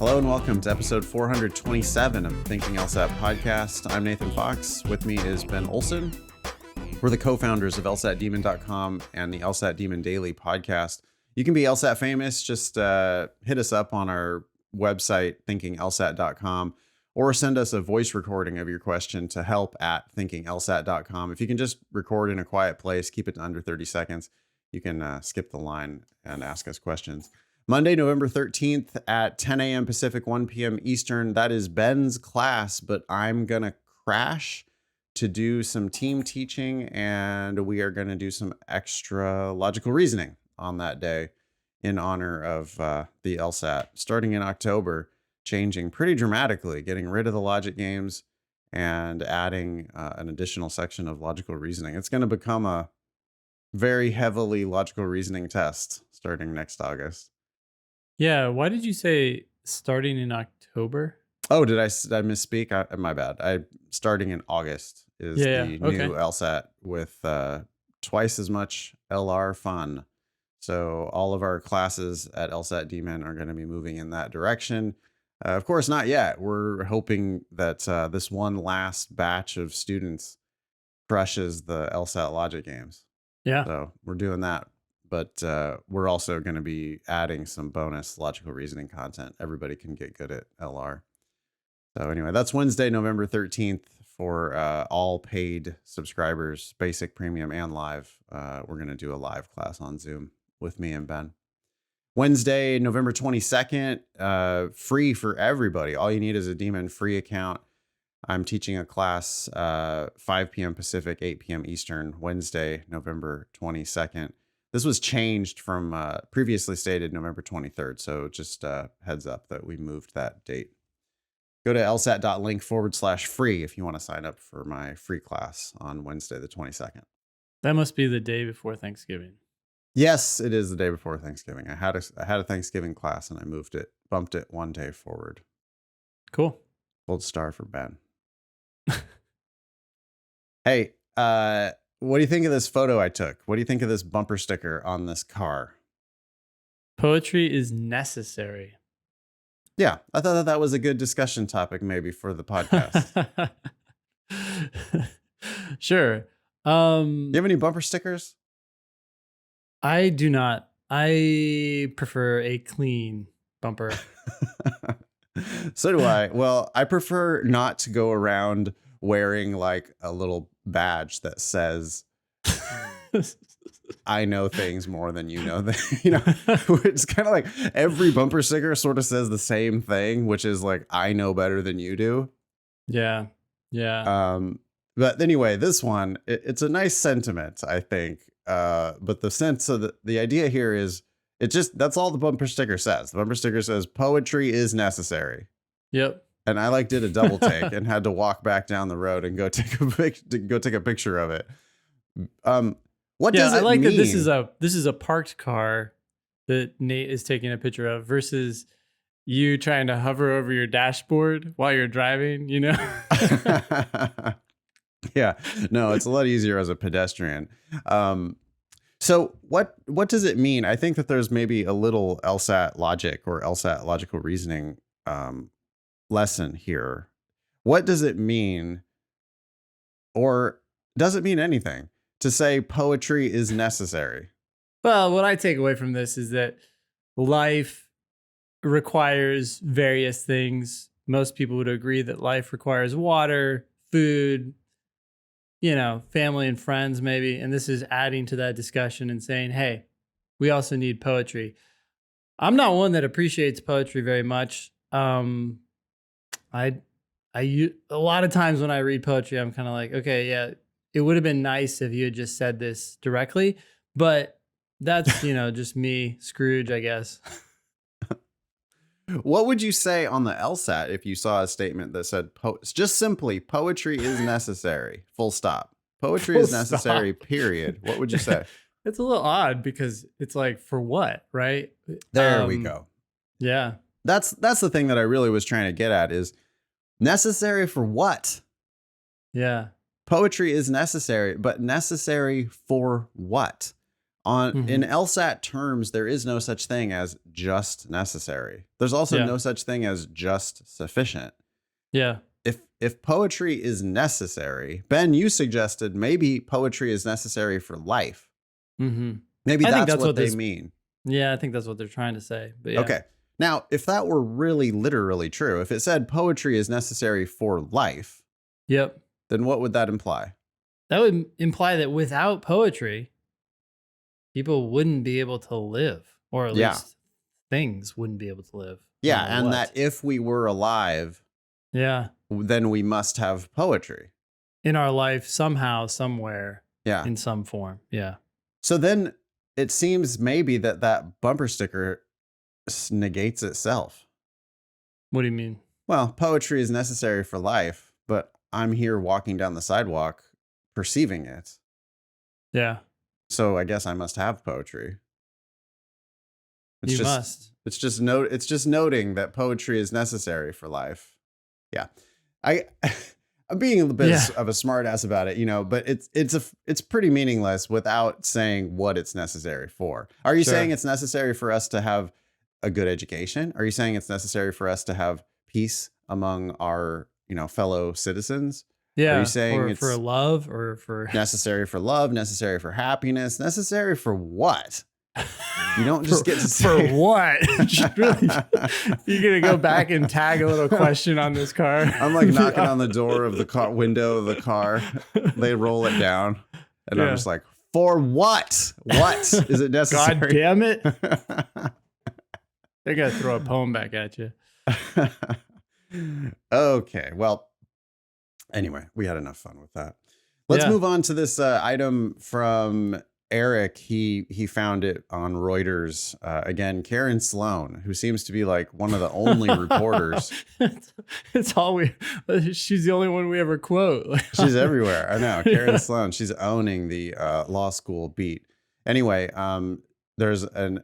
Hello and welcome to episode 427 of the Thinking LSAT podcast. I'm Nathan Fox. With me is Ben Olson. We're the co-founders of LSATdemon.com and the LSAT Demon Daily podcast. You can be LSAT famous. Just hit us up on our website, thinkinglsat.com, or send us a voice recording of your question to help@thinkinglsat.com. If you can just record in a quiet place, keep it to under 30 seconds, you can skip the line and ask us questions. Monday, November 13th at 10 a.m. Pacific, 1 p.m. Eastern. That is Ben's class, but I'm going to crash to do some team teaching, and we are going to do some extra logical reasoning on that day in honor of the LSAT. Starting in October, changing pretty dramatically, getting rid of the logic games and adding an additional section of logical reasoning. It's going to become a very heavily logical reasoning test starting next August. Yeah, why did you say starting in October? Oh, did I misspeak? My bad. Starting in August is the new LSAT with twice as much LR fun. So all of our classes at LSAT Demon are going to be moving in that direction. Of course, not yet. We're hoping that this one last batch of students crushes the LSAT logic games. Yeah. So we're doing that. But we're also going to be adding some bonus logical reasoning content. Everybody can get good at LR. So anyway, that's Wednesday, November 13th for all paid subscribers, basic, premium, and live. We're going to do a live class on Zoom with me and Ben. Wednesday, November 22nd, free for everybody. All you need is a Demon free account. I'm teaching a class 5 p.m. Pacific, 8 p.m. Eastern, Wednesday, November 22nd. This was changed from previously stated November 23rd. So just heads up that we moved that date. Go to lsat.link/free if you want to sign up for my free class on Wednesday, the 22nd. That must be the day before Thanksgiving. Yes, it is the day before Thanksgiving. I had a Thanksgiving class and I bumped it one day forward. Cool. Gold star for Ben. Hey, what do you think of this photo I took? What do you think of this bumper sticker on this car? Poetry is necessary. Yeah, I thought that was a good discussion topic maybe for the podcast. Sure. You have any bumper stickers? I do not. I prefer a clean bumper. So do I. Well, I prefer not to go around wearing like a little badge that says I know things more than you know. It's kind of like every bumper sticker sort of says the same thing, which is like I know better than you do. Yeah. But anyway, this one it's a nice sentiment, I think. But the sense of the idea here is that's all the bumper sticker says. The bumper sticker says poetry is necessary. Yep. And I did a double take and had to walk back down the road and go take a picture of it. What does it mean? That this is a parked car that Nate is taking a picture of versus you trying to hover over your dashboard while you're driving, you know? Yeah, no, it's a lot easier as a pedestrian. So what does it mean? I think that there's maybe a little LSAT logic or LSAT logical reasoning lesson here. What does it mean, or does it mean anything to say poetry is necessary? Well, what I take away from this is that life requires various things. Most people would agree that life requires water, food, family and friends maybe. And this is adding to that discussion and saying, hey, we also need poetry. I'm not one that appreciates poetry very much. A lot of times when I read poetry, I'm kind of like, okay, yeah, it would have been nice if you had just said this directly, but that's, just me, Scrooge, I guess. What would you say on the LSAT if you saw a statement that said just simply poetry is necessary, full stop. Poetry is necessary, period. What would you say? It's a little odd because it's like, for what, right? There we go. Yeah. That's the thing that I really was trying to get at is necessary for what? Yeah. Poetry is necessary, but necessary for what? In LSAT terms, there is no such thing as just necessary. There's also no such thing as just sufficient. Yeah. If poetry is necessary, Ben, you suggested maybe poetry is necessary for life. Maybe that's what they mean. Yeah, I think that's what they're trying to say. But yeah. Okay. Now, if that were really literally true, if it said poetry is necessary for life, yep, then what would that imply? That would imply that without poetry, people wouldn't be able to live, or at least things wouldn't be able to live. Yeah, and that if we were alive, then we must have poetry in our life somehow, somewhere, in some form. Yeah. So then it seems maybe that bumper sticker negates itself. What do you mean? Well, poetry is necessary for life, but I'm here walking down the sidewalk perceiving it. Yeah. So I guess I must have poetry. You must. It's just noting that poetry is necessary for life. Yeah. I'm being a bit of a smart ass about it, but it's pretty meaningless without saying what it's necessary for. Are you saying it's necessary for us to have a good education? Are you saying it's necessary for us to have peace among our, fellow citizens? Yeah. Are you saying or it's for love, or for necessary for love, necessary for happiness, necessary for what? You don't just get to say for what? Really, you're gonna go back and tag a little question on this car. I'm like knocking on the door of the car window of the car. They roll it down, and I'm just like, for what? What is it necessary? God damn it! They're gonna throw a poem back at you. Okay, well, anyway, we had enough fun with that. Let's move on to this item from Eric. He found it on Reuters. Again, Karen Sloan, who seems to be like one of the only reporters. It's all she's the only one we ever quote. She's everywhere. I know. Karen Sloan. She's owning the law school beat. Anyway, there's an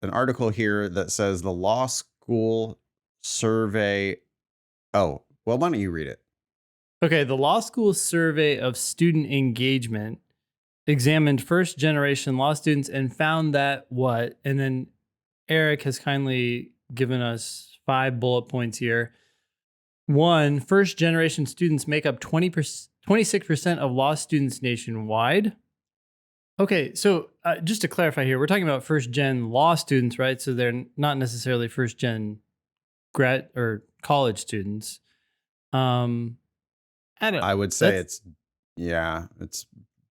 article here that says the law school survey. Oh, well, why don't you read it? Okay, the law school survey of student engagement examined first-generation law students and found that what? And then Eric has kindly given us 5 bullet points here. 1, first-generation students make up 26% of law students nationwide. Okay, so just to clarify here, we're talking about first-gen law students, right? So they're not necessarily first-gen grad or college students. I would say it's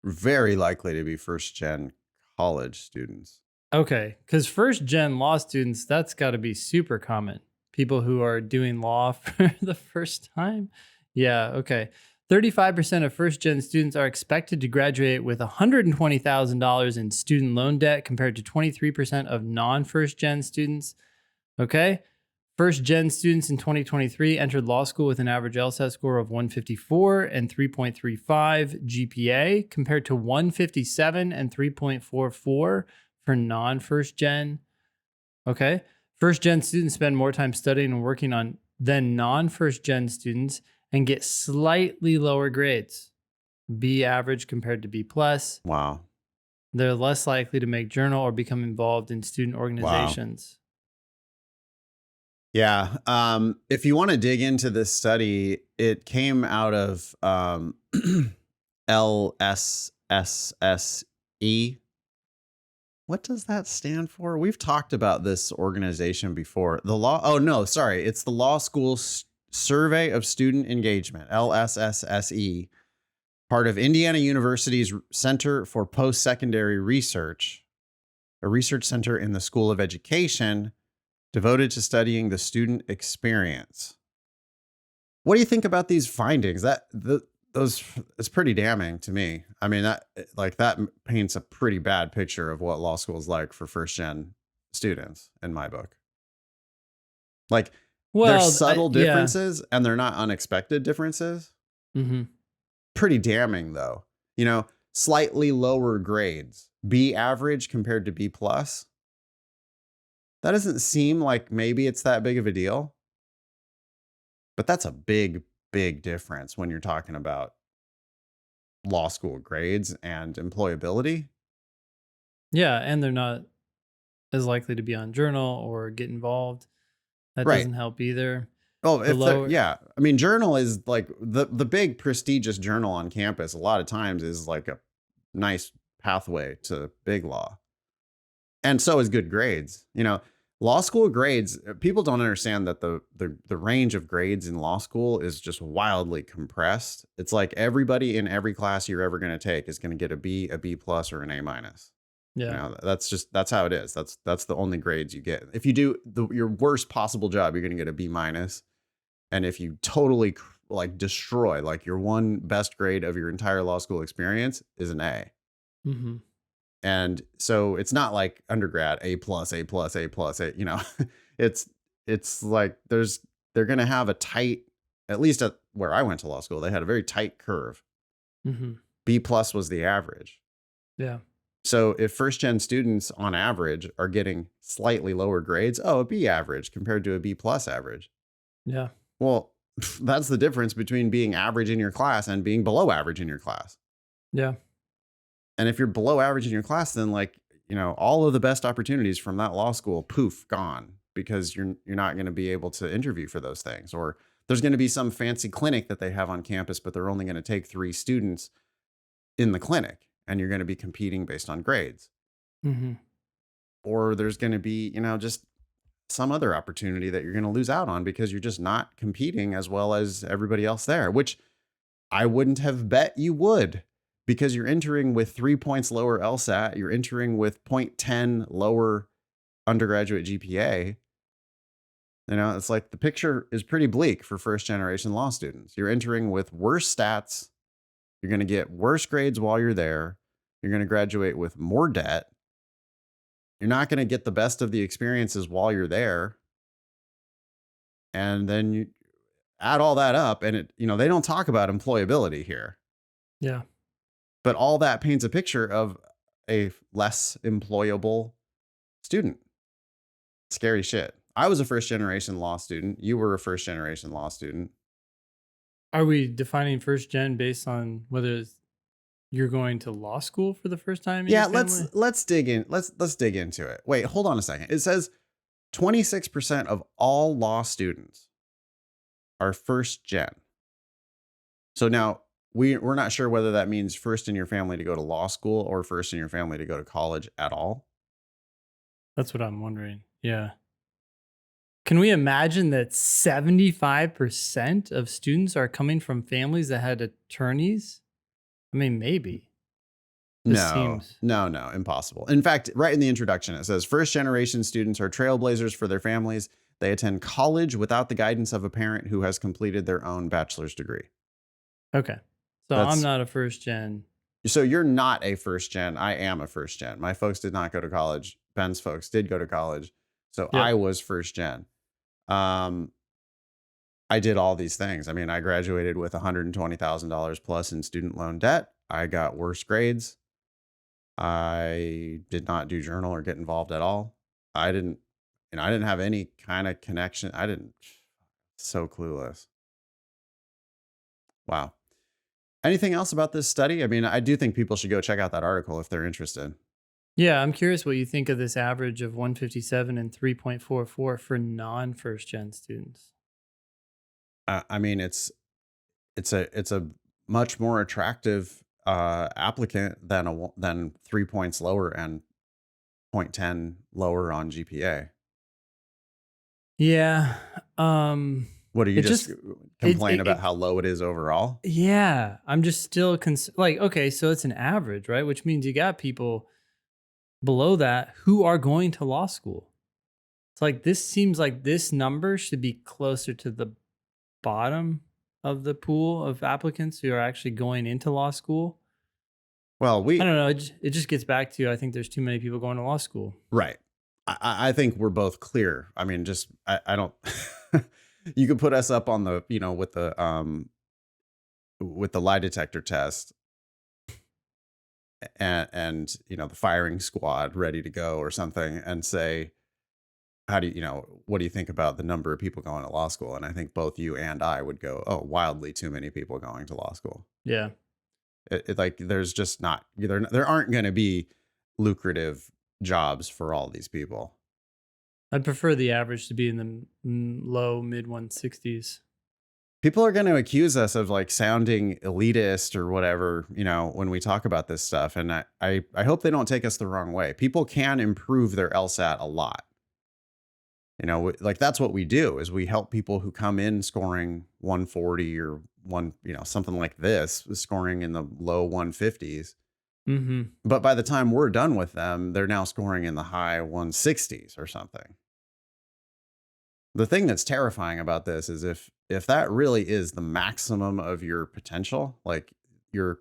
very likely to be first-gen college students. Okay, because first-gen law students, that's got to be super common. People who are doing law for the first time. Yeah, okay. 35% of first-gen students are expected to graduate with $120,000 in student loan debt compared to 23% of non-first-gen students. Okay. First-gen students in 2023 entered law school with an average LSAT score of 154 and 3.35 GPA compared to 157 and 3.44 for non-first-gen. Okay. First-gen students spend more time studying and working on than non-first-gen students and get slightly lower grades. B average compared to B plus. Wow. They're less likely to make journal or become involved in student organizations. Wow. Yeah. If you want to dig into this study, it came out of LSSE. What does that stand for? We've talked about this organization before. It's the Law School Survey of Student Engagement, LSSE, part of Indiana University's Center for Post-Secondary Research, a research center in the School of Education devoted to studying the student experience. What do you think about these findings? It's pretty damning to me. I mean, that paints a pretty bad picture of what law school is like for first-gen students in my book. There's subtle differences and they're not unexpected differences. Mm-hmm. Pretty damning though. Slightly lower grades, B average compared to B plus. That doesn't seem like maybe it's that big of a deal. But that's a big, big difference when you're talking about law school grades and employability. Yeah, and they're not as likely to be on journal or get involved. That Right. doesn't help either. Oh, The if they're, lower yeah. I mean, journal is like the big prestigious journal on campus. A lot of times is like a nice pathway to big law. And so is good grades. Law school grades, people don't understand that the range of grades in law school is just wildly compressed. It's like everybody in every class you're ever going to take is going to get a B plus, or an A minus. yeah. That's how it is. That's the only grades you get. If you do your worst possible job, you're going to get a B minus. And if you totally like destroy, like your one best grade of your entire law school experience is an A. Hmm. And so it's not like undergrad A plus, A plus, A plus, A, it's like they're going to have a tight, at least at where I went to law school, they had a very tight curve. Hmm. B plus was the average. Yeah. So if first gen students on average are getting slightly lower grades, a B average compared to a B plus average. Yeah. Well, that's the difference between being average in your class and being below average in your class. Yeah. And if you're below average in your class, then all of the best opportunities from that law school, poof, gone, because you're not going to be able to interview for those things. Or there's going to be some fancy clinic that they have on campus, but they're only going to take 3 students in the clinic, and you're going to be competing based on grades. Hmm. Or there's going to be, just some other opportunity that you're going to lose out on because you're just not competing as well as everybody else there, which I wouldn't have bet you would, because you're entering with 3 points lower LSAT. You're entering with 0.10 lower undergraduate GPA. It's like the picture is pretty bleak for first generation law students. You're entering with worse stats. You're going to get worse grades while you're there. You're going to graduate with more debt. You're not going to get the best of the experiences while you're there. And then you add all that up, and they don't talk about employability here. Yeah. But all that paints a picture of a less employable student. Scary shit. I was a first generation law student. You were a first generation law student. Are we defining first gen based on whether you're going to law school for the first time in Yeah, your family? let's dig in. Let's dig into it. Wait, hold on a second. It says 26% of all law students are first gen. So now we're not sure whether that means first in your family to go to law school or first in your family to go to college at all. That's what I'm wondering. Yeah. Can we imagine that 75% of students are coming from families that had attorneys? I mean, maybe. This seems. No, impossible. In fact, right in the introduction, it says first generation students are trailblazers for their families. They attend college without the guidance of a parent who has completed their own bachelor's degree. Okay. So I'm not a first gen. So you're not a first gen. I am a first gen. My folks did not go to college. Ben's folks did go to college. So Yep. I was first gen. I did all these things. I mean, I graduated with $120,000 plus in student loan debt. I got worse grades. I did not do journal or get involved at all. I didn't have any kind of connection. So clueless. Wow. Anything else about this study? I mean, I do think people should go check out that article if they're interested. Yeah, I'm curious what you think of this average of 157 and 3.44 for non-first gen students. I mean, it's a much more attractive applicant than 3 points lower and 0.10 lower on GPA. Yeah. What, do you just complain about how low it is overall? Yeah, I'm just still like, okay, so it's an average, right? Which means you got people below that who are going to law school. It's like, this seems like this number should be closer to the bottom of the pool of applicants who are actually going into law school. Well, I don't know. It just gets back to, I think there's too many people going to law school. Right. I think we're both clear. I mean, I don't, you could put us up on the, with the lie detector test and the firing squad ready to go or something and say, what do you think about the number of people going to law school? And I think both you and I would go, oh, wildly too many people going to law school. Yeah. Like there's just not, there aren't going to be lucrative jobs for all these people. I'd prefer the average to be in the low mid 160s. People are going to accuse us of like sounding elitist or whatever, when we talk about this stuff. And I hope they don't take us the wrong way. People can improve their LSAT a lot. Like that's what we do is we help people who come in scoring 140 or something like this, scoring in the low 150s. Mm-hmm. But by the time we're done with them, they're now scoring in the high 160s or something. The thing that's terrifying about this is if that really is the maximum of your potential, like your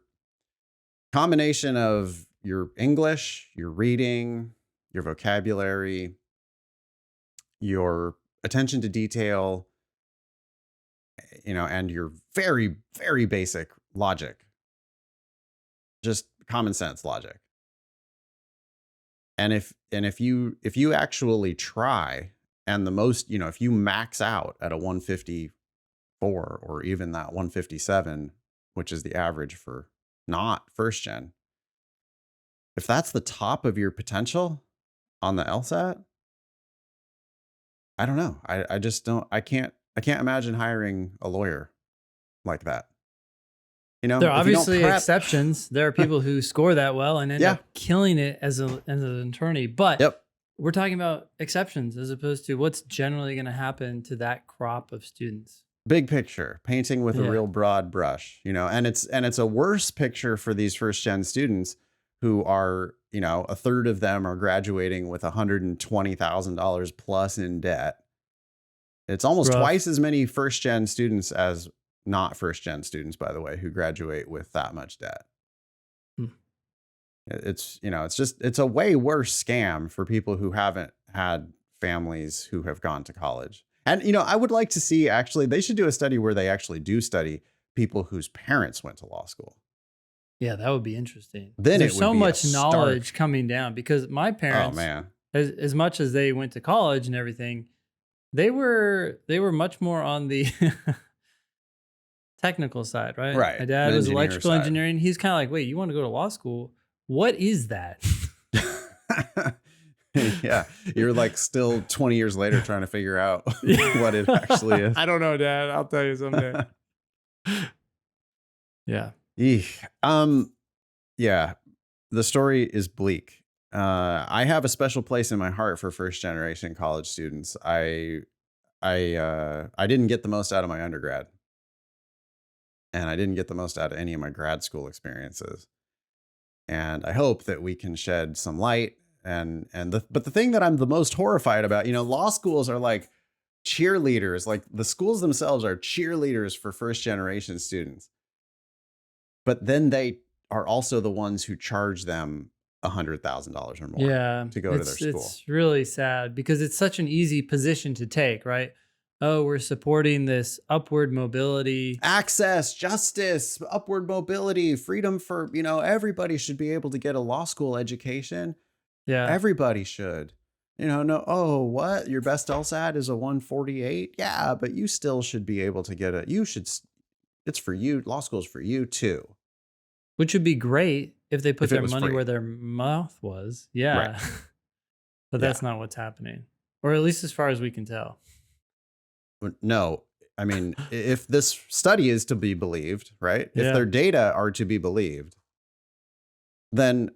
combination of your English, your reading, your vocabulary, your attention to detail, and your very, very basic logic, just common sense logic. And if you actually try, and the most, if you max out at a 154 or even that 157, which is the average for not first gen, if that's the top of your potential on the LSAT, I don't know. I just don't, I can't imagine hiring a lawyer like that. There are obviously exceptions. There are people who score that well and end up killing it as an attorney. But we're talking about exceptions as opposed to what's generally going to happen to that crop of students. Big picture, painting with a real broad brush, and it's a worse picture for these first gen students who are, a third of them are graduating with $120,000 plus in debt. It's almost twice as many first gen students as not first gen students, by the way, who graduate with that much debt. It's, it's a way worse scam for people who haven't had families who have gone to college. And, I would like to see, actually, they should do a study where they actually do study people whose parents went to law school. Yeah, that would be interesting. Then there's so much knowledge coming down because my parents, as much as they went to college and everything, they were much more on the technical side, right? Right. My dad was electrical engineering. He's kind of like, wait, you want to go to law school? What is that? Yeah. You're like still 20 years later trying to figure out what it actually is. I don't know, Dad. I'll tell you someday. Yeah. Yeah. The story is bleak. I have a special place in my heart for first generation college students. I didn't get the most out of my undergrad, and I didn't get the most out of any of my grad school experiences. And I hope that we can shed some light. But the thing that I'm the most horrified about, law schools are like cheerleaders, like the schools themselves are cheerleaders for first generation students. But then they are also the ones who charge them $100,000 or more to go to their school. It's really sad because it's such an easy position to take, right? Oh, we're supporting this upward mobility. Access, justice, upward mobility, freedom for, everybody should be able to get a law school education. Yeah. Everybody should. No, oh, what? Your best LSAT is a 148? Yeah, but you still should be able to get it's for you. Law school's for you too. Which would be great if they put their money where their mouth was. Yeah. Right. But that's not what's happening. Or at least as far as we can tell. No, I mean, if this study is to be believed, right? If their data are to be believed, then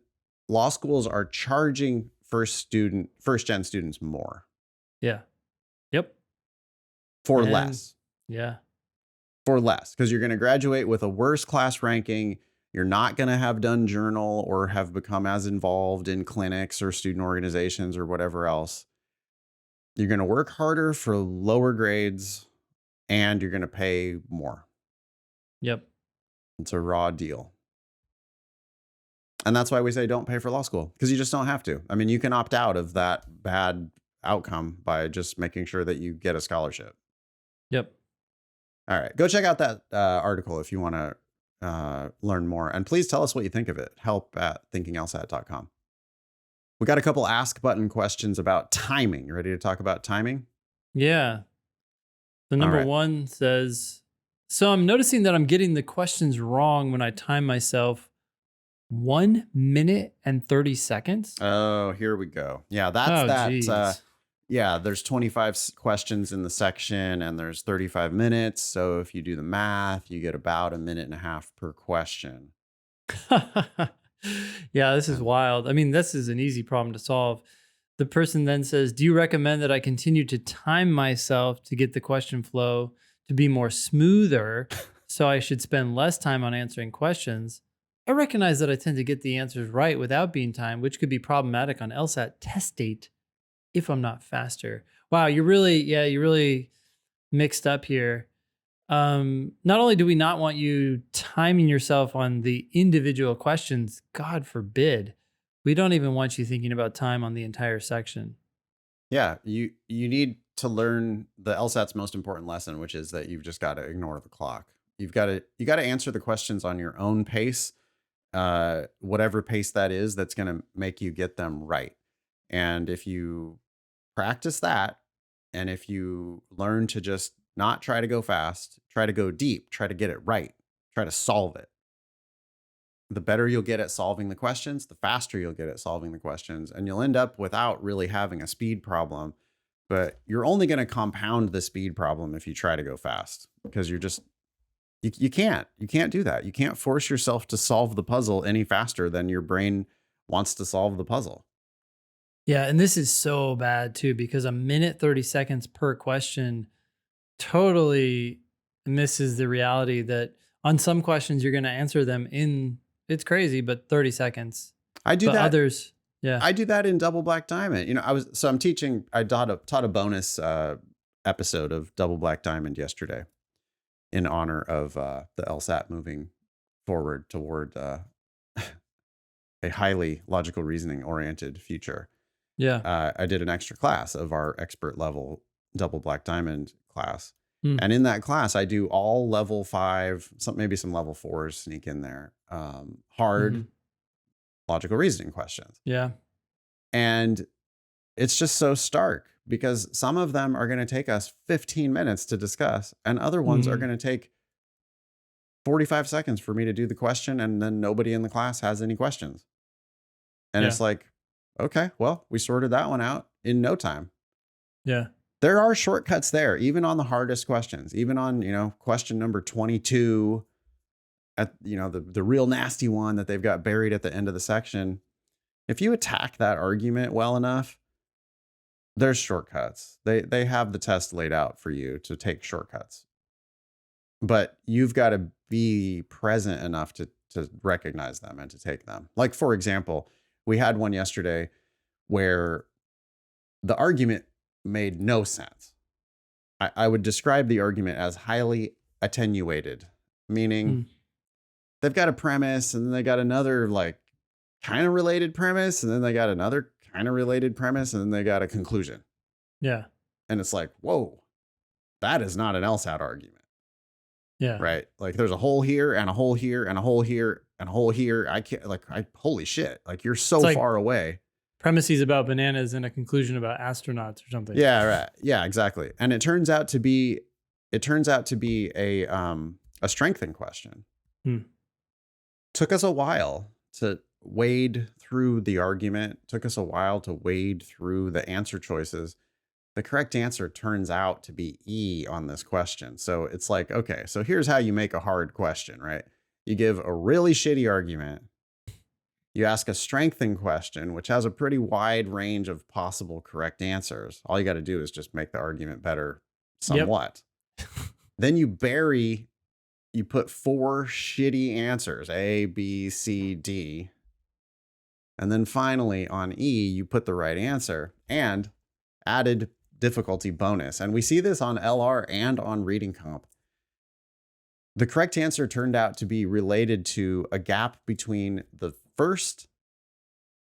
law schools are charging first gen students more. Yeah. Yep. For less. Yeah. For less, because you're going to graduate with a worse class ranking. You're not going to have done journal or have become as involved in clinics or student organizations or whatever else. You're going to work harder for lower grades and you're going to pay more. Yep. It's a raw deal. And that's why we say don't pay for law school, because you just don't have to. I mean, you can opt out of that bad outcome by just making sure that you get a scholarship. Yep. All right. Go check out that article if you want to learn more. And please tell us what you think of it. help@thinkinglsat.com. We got a couple ask button questions about timing. You ready to talk about timing? Yeah. So number one says, so I'm noticing that I'm getting the questions wrong when I time myself 1 minute and 30 seconds? Oh, here we go. Yeah, that's Oh, that. geez. Yeah, there's 25 questions in the section and there's 35 minutes. So if you do the math, you get about a minute and a half per question. Yeah, this is And wild. I mean, this is an easy problem to solve. The person then says, "Do you recommend that I continue to time myself to get the question flow to be more smoother so I should spend less time on answering questions? I recognize that I tend to get the answers right without being timed, which could be problematic on LSAT test date if I'm not faster." Wow, you're really mixed up here. Not only do we not want you timing yourself on the individual questions, God forbid, we don't even want you thinking about time on the entire section. yeah, you need to learn the LSAT's most important lesson, which is that you've just got to ignore the clock. You got to answer the questions on your own pace, whatever pace that is, that's going to make you get them right. And if you practice that, and if you learn to just not try to go fast, try to go deep, try to get it right, try to solve it, the better you'll get at solving the questions, the faster you'll get at solving the questions, and you'll end up without really having a speed problem. But you're only going to compound the speed problem if you try to go fast, because you can't do that. You can't force yourself to solve the puzzle any faster than your brain wants to solve the puzzle. Yeah, and this is so bad too because a minute 30 seconds per question totally misses the reality that on some questions you're going to answer them in it's crazy, but 30 seconds. I do But that. others, yeah. I do that in Double Black Diamond. I'm teaching. I taught a bonus episode of Double Black Diamond yesterday in honor of the LSAT moving forward toward a highly logical reasoning oriented future. Yeah. I did an extra class of our expert level Double Black Diamond class. Hmm. And in that class, I do all level 5, maybe some level 4s sneak in there, hard Mhm. logical reasoning questions. Yeah. And it's just so stark because some of them are going to take us 15 minutes to discuss, and other ones are Mhm. going to take 45 seconds for me to do the question, and then nobody in the class has any questions. And Yeah. it's like, okay, well, we sorted that one out in no time. Yeah. There are shortcuts there, even on the hardest questions, even on, question number 22 at, the real nasty one that they've got buried at the end of the section. If you attack that argument well enough, there's shortcuts. They have the test laid out for you to take shortcuts. But you've got to be present enough to recognize them and to take them. Like, for example, we had one yesterday where the argument made no sense. I would describe the argument as highly attenuated, meaning Mm. they've got a premise and then they got another like kind of related premise, and then they got another kind of related premise, and then they got a conclusion. Yeah. And it's like, whoa, that is not an LSAT argument, Yeah. right? Like there's a hole here and a hole here and a hole here and a hole here. Holy shit. Like you're so It's like far away. premises about bananas and a conclusion about astronauts or something. Yeah, right. Yeah, exactly. And it turns out to be a strengthening question. Hmm. Took us a while to wade through the argument, took us a while to wade through the answer choices. The correct answer turns out to be E on this question. So it's like, okay, so here's how you make a hard question, right? You give a really shitty argument. You ask a strengthening question, which has a pretty wide range of possible correct answers. All you got to do is just make the argument better somewhat. Yep. Then you put 4 shitty answers, A, B, C, D. And then finally on E, you put the right answer and added difficulty bonus. And we see this on LR and on reading comp. The correct answer turned out to be related to a gap between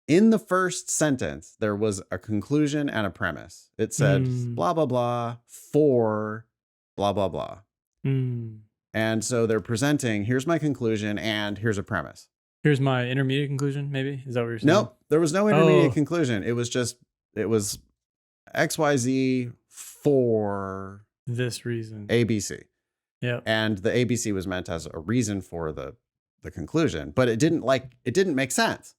in the first sentence, there was a conclusion and a premise. It said blah, blah, blah, for blah, blah, blah. And so they're presenting, here's my conclusion and here's a premise. Here's my intermediate conclusion, maybe? Is that what you're saying? Nope, there was no intermediate conclusion. It was XYZ for this reason. ABC. Yeah. And the ABC was meant as a reason for the the conclusion, but it didn't make sense.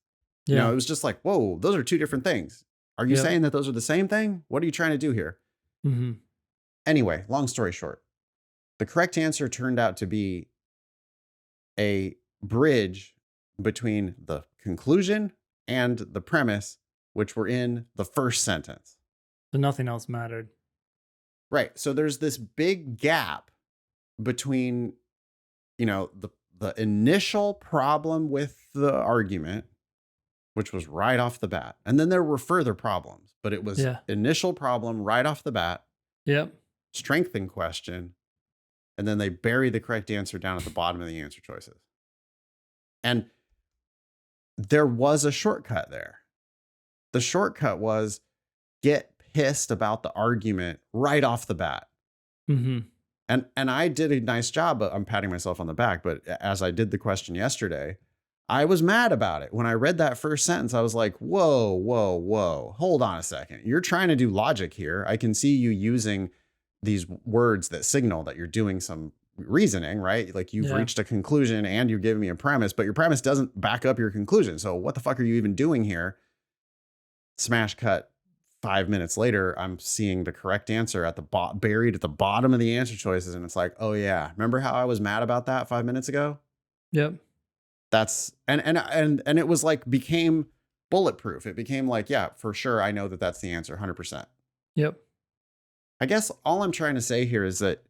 You know, it was just like, whoa, those are two different things. Are you saying that those are the same thing? What are you trying to do here? Mm-hmm. Anyway, long story short, the correct answer turned out to be a bridge between the conclusion and the premise, which were in the first sentence. So nothing else mattered. Right. So there's this big gap between, you know, the initial problem with the argument, which was right off the bat. And then there were further problems, but it was initial problem right off the bat. Yep. Strength in question. And then they bury the correct answer down at the bottom of the answer choices. And there was a shortcut there. The shortcut was get pissed about the argument right off the bat. Mm-hmm. And I did a nice job, but I'm patting myself on the back. But as I did the question yesterday, I was mad about it. When I read that first sentence, I was like, whoa, hold on a second. You're trying to do logic here. I can see you using these words that signal that you're doing some reasoning, right? Like you've reached a conclusion and you've given me a premise, but your premise doesn't back up your conclusion. So what the fuck are you even doing here? Smash cut. 5 minutes later, I'm seeing the correct answer at the buried at the bottom of the answer choices. And it's like, oh yeah, remember how I was mad about that 5 minutes ago? Yep. That's, and it was like, became bulletproof. It became like, yeah, for sure. I know that that's the answer. 100%. Yep. I guess all I'm trying to say here is that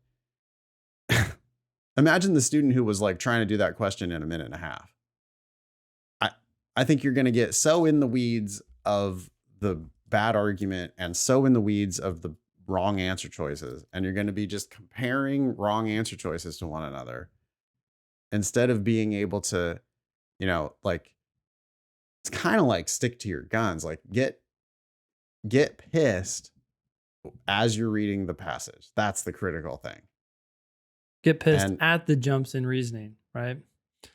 imagine the student who was like trying to do that question in a minute and a half. I think you're going to get so in the weeds of the bad argument and so in the weeds of the wrong answer choices. And you're going to be just comparing wrong answer choices to one another instead of being able to, you know, like, it's kind of like stick to your guns, like get pissed as you're reading the passage. That's the critical thing. Get pissed at the jumps in reasoning, right?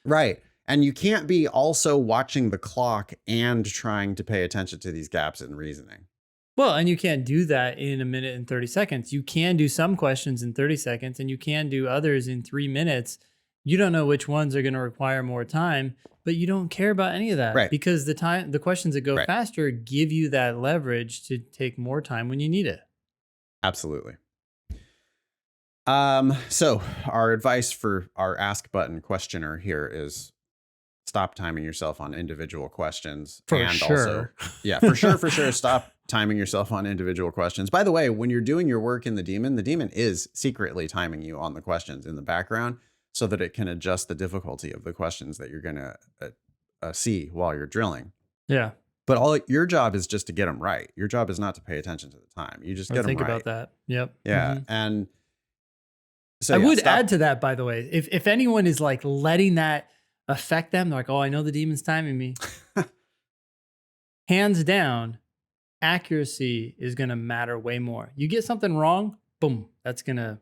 Right. And you can't be also watching the clock and trying to pay attention to these gaps in reasoning. Well, and you can't do that in a minute and 30 seconds. You can do some questions in 30 seconds and you can do others in 3 minutes. You don't know which ones are going to require more time, but you don't care about any of that, right? Because the questions that go faster give you that leverage to take more time when you need it. Absolutely. So our advice for our ask button questioner here is stop timing yourself on individual questions. Also, for sure. Stop timing yourself on individual questions. By the way, when you're doing your work in the Demon is secretly timing you on the questions in the background so that it can adjust the difficulty of the questions that you're going to see while you're drilling. Yeah. But your job is just to get them right. Your job is not to pay attention to the time. You just get them right. Think about that. Yep. Yeah. Mm-hmm. And so I would add to that, by the way, if anyone is like letting that affect them, they're like, oh, I know the Demon's timing me. Hands down, accuracy is going to matter way more. You get something wrong, boom, that's going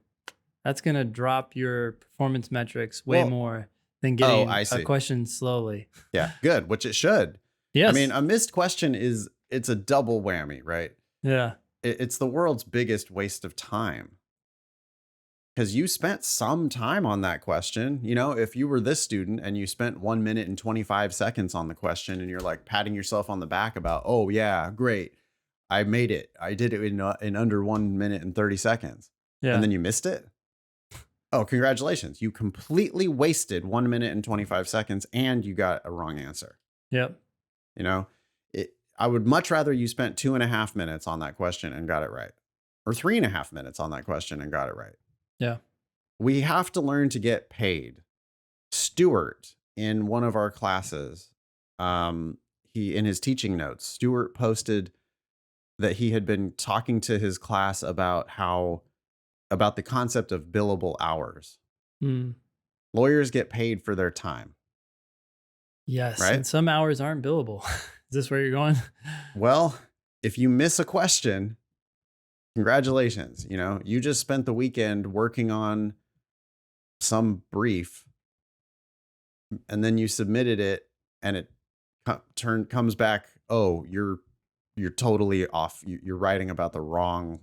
to drop your performance metrics way more than getting a question slowly. Yeah, good, which it should. Yes. I mean, a missed question it's a double whammy, right? Yeah. It's the world's biggest waste of time. Because you spent some time on that question. You know, if you were this student and you spent 1 minute and 25 seconds on the question and you're like patting yourself on the back about, oh yeah, great, I made it. I did it in under 1 minute and 30 seconds. Yeah. And then you missed it. Oh, congratulations. You completely wasted 1 minute and 25 seconds and you got a wrong answer. Yep. You know, I would much rather you spent 2.5 minutes on that question and got it right, or 3.5 minutes on that question and got it right. Yeah. We have to learn to get paid. Stuart, in one of our classes, in his teaching notes, Stuart posted that he had been talking to his class about the concept of billable hours. Mm. Lawyers get paid for their time. Yes. Right? And some hours aren't billable. Is this where you're going? Well, if you miss a question, congratulations. You know, you just spent the weekend working on some brief and then you submitted it and it comes back. Oh, you're totally off. You're writing about the wrong,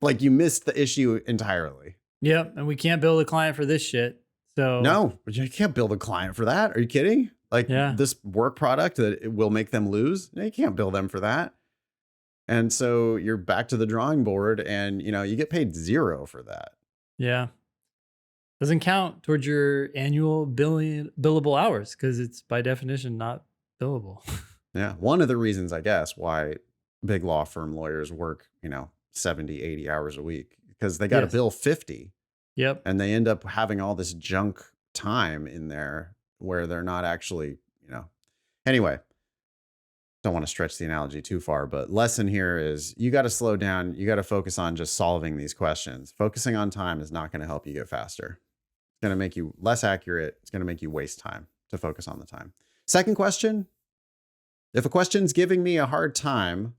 like you missed the issue entirely. Yep. And we can't bill the client for this shit. So No, you can't build a client for that. Are you kidding? Like yeah, this work product that it will make them lose. No, you can't build them for that. And so you're back to the drawing board and, you get paid zero for that. yeah. Doesn't count towards your annual billable hours because it's by definition not billable. Yeah. One of the reasons, I guess, why big law firm lawyers work, 70, 80 hours a week because they got to Yes. bill 50 Yep. and they end up having all this junk time in there where they're not actually, anyway, don't want to stretch the analogy too far, but lesson here is you got to slow down. You got to focus on just solving these questions. Focusing on time is not going to help you get faster. It's going to make you less accurate. It's going to make you waste time to focus on the time. Second question. If a question's giving me a hard time,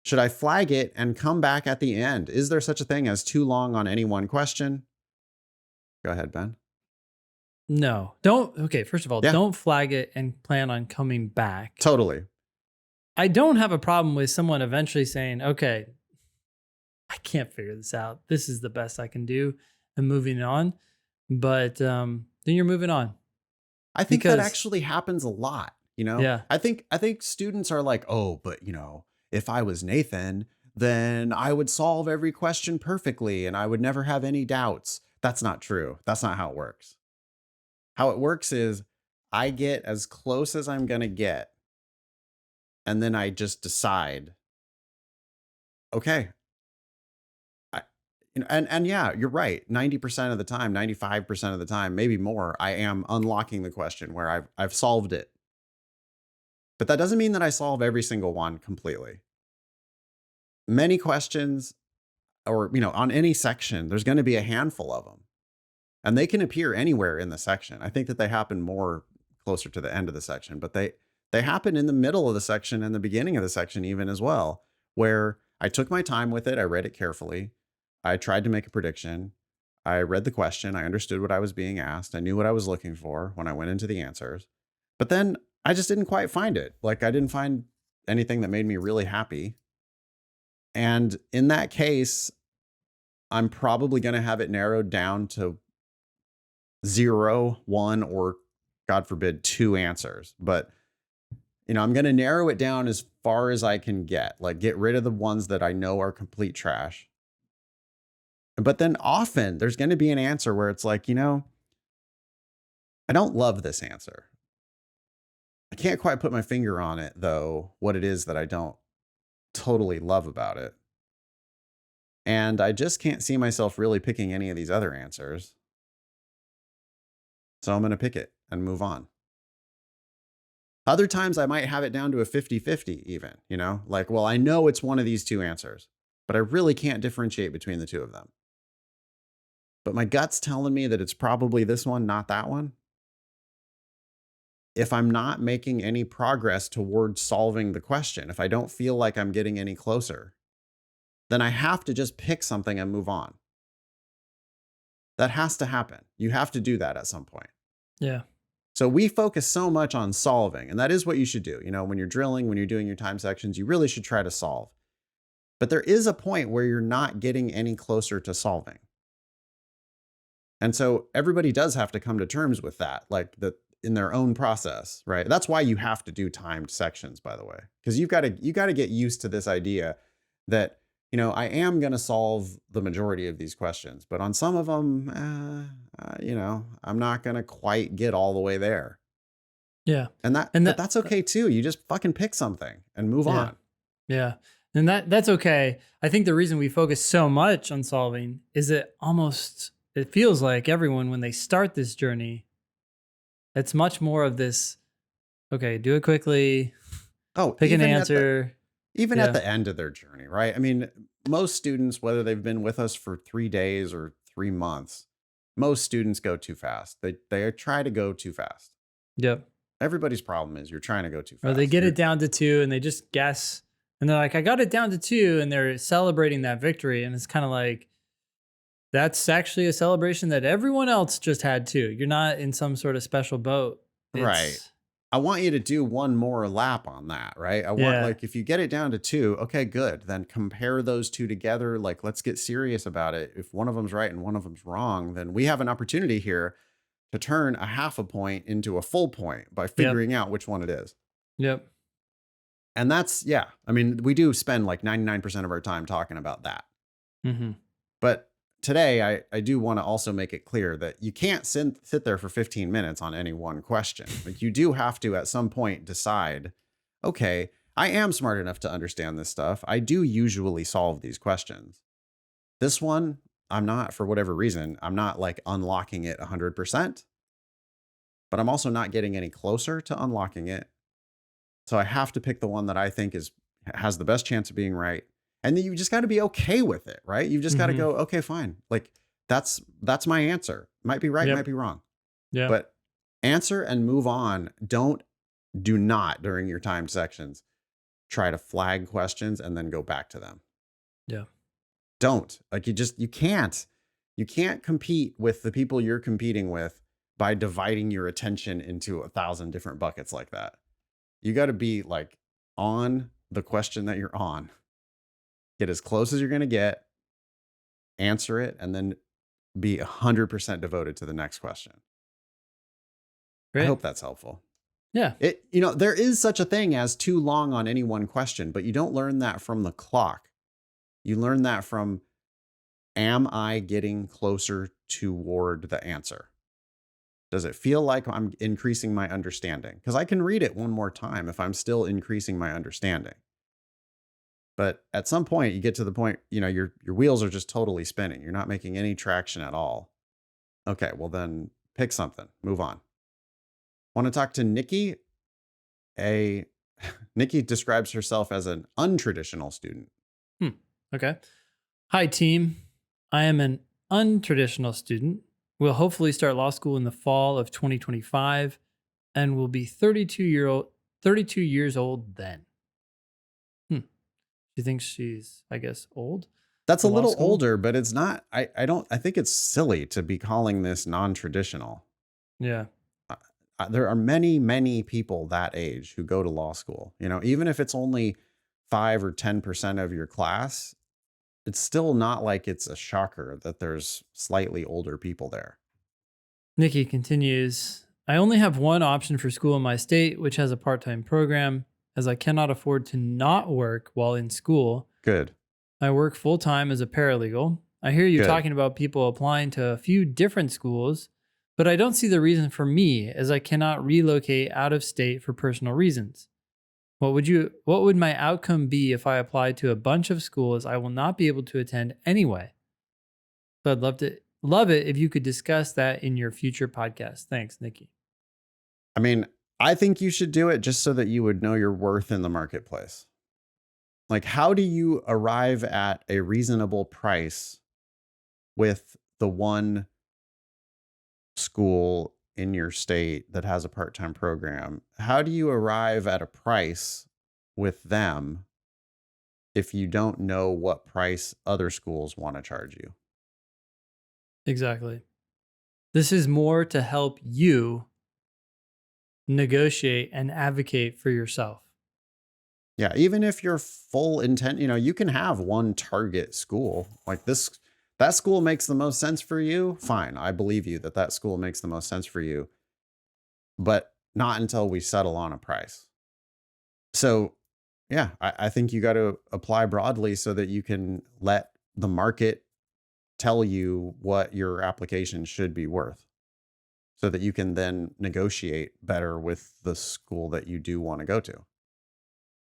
should I flag it and come back at the end? Is there such a thing as too long on any one question? Go ahead, Ben. No, don't. Okay, first of all, Yeah. don't flag it and plan on coming back. Totally. I don't have a problem with someone eventually saying, okay, I can't figure this out. This is the best I can do and moving on. But then you're moving on. I think that Because- actually happens a lot, Yeah. I think students are like, "Oh, but if I was Nathan, then I would solve every question perfectly and I would never have any doubts." That's not true. That's not how it works. How it works is I get as close as I'm going to get. And then I just decide, okay, and yeah, you're right. 90% of the time, 95% of the time, maybe more, I am unlocking the question where I've solved it. But that doesn't mean that I solve every single one completely. Many questions or, on any section, there's going to be a handful of them. And they can appear anywhere in the section. I think that they happen more closer to the end of the section, but they happen in the middle of the section and the beginning of the section even as well, where I took my time with it. I read it carefully. I tried to make a prediction. I read the question. I understood what I was being asked. I knew what I was looking for when I went into the answers. But then I just didn't quite find it. Like I didn't find anything that made me really happy. And in that case, I'm probably going to have it narrowed down to 0, 1, or God forbid, 2 answers. But, I'm going to narrow it down as far as I can get, like get rid of the ones that I know are complete trash. But then often there's going to be an answer where it's like, I don't love this answer. I can't quite put my finger on it, though, what it is that I don't totally love about it. And I just can't see myself really picking any of these other answers. So I'm going to pick it and move on. Other times I might have it down to a 50-50 even, like, well, I know it's one of these 2 answers, but I really can't differentiate between the 2 of them. But my gut's telling me that it's probably this one, not that one. If I'm not making any progress towards solving the question, if I don't feel like I'm getting any closer, then I have to just pick something and move on. That has to happen. You have to do that at some point. Yeah. So we focus so much on solving, and that is what you should do. When you're drilling, when you're doing your time sections, you really should try to solve. But there is a point where you're not getting any closer to solving. And so everybody does have to come to terms with that, like in their own process, right? That's why you have to do timed sections, by the way, because you got to get used to this idea that, I am going to solve the majority of these questions, but on some of them, I'm not going to quite get all the way there. Yeah. But that's okay too. You just fucking pick something and move on. Yeah. And that's okay. I think the reason we focus so much on solving is that it feels like everyone, when they start this journey, it's much more of this, okay, do it quickly. Oh, pick an answer. Even at the end of their journey, right? I mean, most students, whether they've been with us for 3 days or 3 months, most students go too fast. They try to go too fast. Yep. Everybody's problem is you're trying to go too fast. Or they get it down to 2 and they just guess. And they're like, I got it down to 2. And they're celebrating that victory. And it's kind of like, that's actually a celebration that everyone else just had too. You're not in some sort of special boat. Right. I want you to do one more lap on that, right? I want, like, if you get it down to 2, okay, good. Then compare those 2 together. Like, let's get serious about it. If one of them's right and one of them's wrong, then we have an opportunity here to turn a half a point into a full point by Yep. figuring out which one it is. Yep. And that's, yeah, I mean, we do spend like 99% of our time talking about that. Mm-hmm. But today, I do want to also make it clear that you can't sit there for 15 minutes on any one question. Like, you do have to at some point decide, okay, I am smart enough to understand this stuff. I do usually solve these questions. This one, I'm not, for whatever reason, I'm not like unlocking it 100%, but I'm also not getting any closer to unlocking it. So I have to pick the one that I think has the best chance of being right. And then you just got to be okay with it, right? You've just got to go, okay, fine. Like, that's my answer. Might be right, Yep. might be wrong. Yeah. But answer and move on. Do not, during your timed sections, try to flag questions and then go back to them. Yeah. Don't. Like, you can't compete with the people you're competing with by dividing your attention into 1,000 different buckets like that. You got to be like on the question that you're on. Get as close as you're going to get, answer it, and then be 100% devoted to the next question. Great. I hope that's helpful. Yeah. There is such a thing as too long on any one question, but you don't learn that from the clock. You learn that from, am I getting closer toward the answer? Does it feel like I'm increasing my understanding? Because I can read it one more time if I'm still increasing my understanding. But at some point, you get to the point, your wheels are just totally spinning. You're not making any traction at all. Okay, well then pick something. Move on. Want to talk to Nikki? Nikki describes herself as an untraditional student. Okay. Hi, team. I am an untraditional student. Will hopefully start law school in the fall of 2025 and will be 32 years old then. She thinks she's, I guess, old. That's a for law little school? older, but it's not, I think it's silly to be calling this non-traditional. Yeah. There are many, many people that age who go to law school. Even if it's only 5 or 10% of your class, it's still not like it's a shocker that there's slightly older people there. Nikki continues, I only have one option for school in my state, which has a part-time program, as I cannot afford to not work while in school. Good. I work full-time as a paralegal. I hear you Good. talking about people applying to a few different schools, but I don't see the reason for me, as I cannot relocate out of state for personal reasons. What would my outcome be if I applied to a bunch of schools I will not be able to attend anyway? So I'd love it if you could discuss that in your future podcast. Thanks, Nikki. I mean, I think you should do it just so that you would know your worth in the marketplace. Like, how do you arrive at a reasonable price with the one school in your state that has a part-time program? How do you arrive at a price with them if you don't know what price other schools want to charge you? Exactly. This is more to help you negotiate and advocate for yourself. Yeah, even if your full intent, you can have one target school like this. That school makes the most sense for you. Fine. I believe you that school makes the most sense for you, but not until we settle on a price. So yeah, I think you got to apply broadly so that you can let the market tell you what your application should be worth, so that you can then negotiate better with the school that you do want to go to.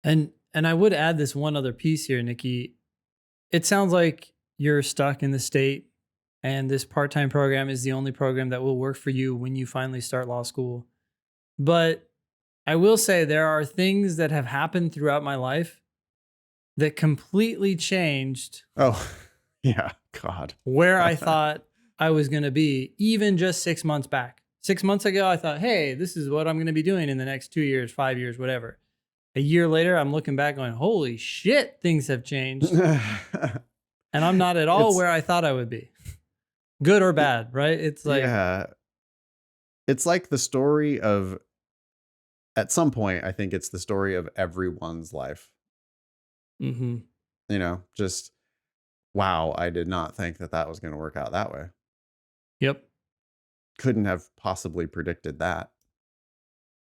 And I would add this one other piece here, Nikki. It sounds like you're stuck in the state and this part-time program is the only program that will work for you when you finally start law school. But I will say there are things that have happened throughout my life that completely changed Oh, yeah. God. where I thought I was going to be, even just 6 months back. 6 months ago, I thought, hey, this is what I'm going to be doing in the next 2 years, 5 years, whatever. A year later, I'm looking back going, holy shit, things have changed. And I'm not at all where I thought I would be. Good or bad, right? It's like, yeah. It's like the story of, at some point, I think it's the story of everyone's life. Just, wow, I did not think that was going to work out that way. Yep. couldn't have possibly predicted that.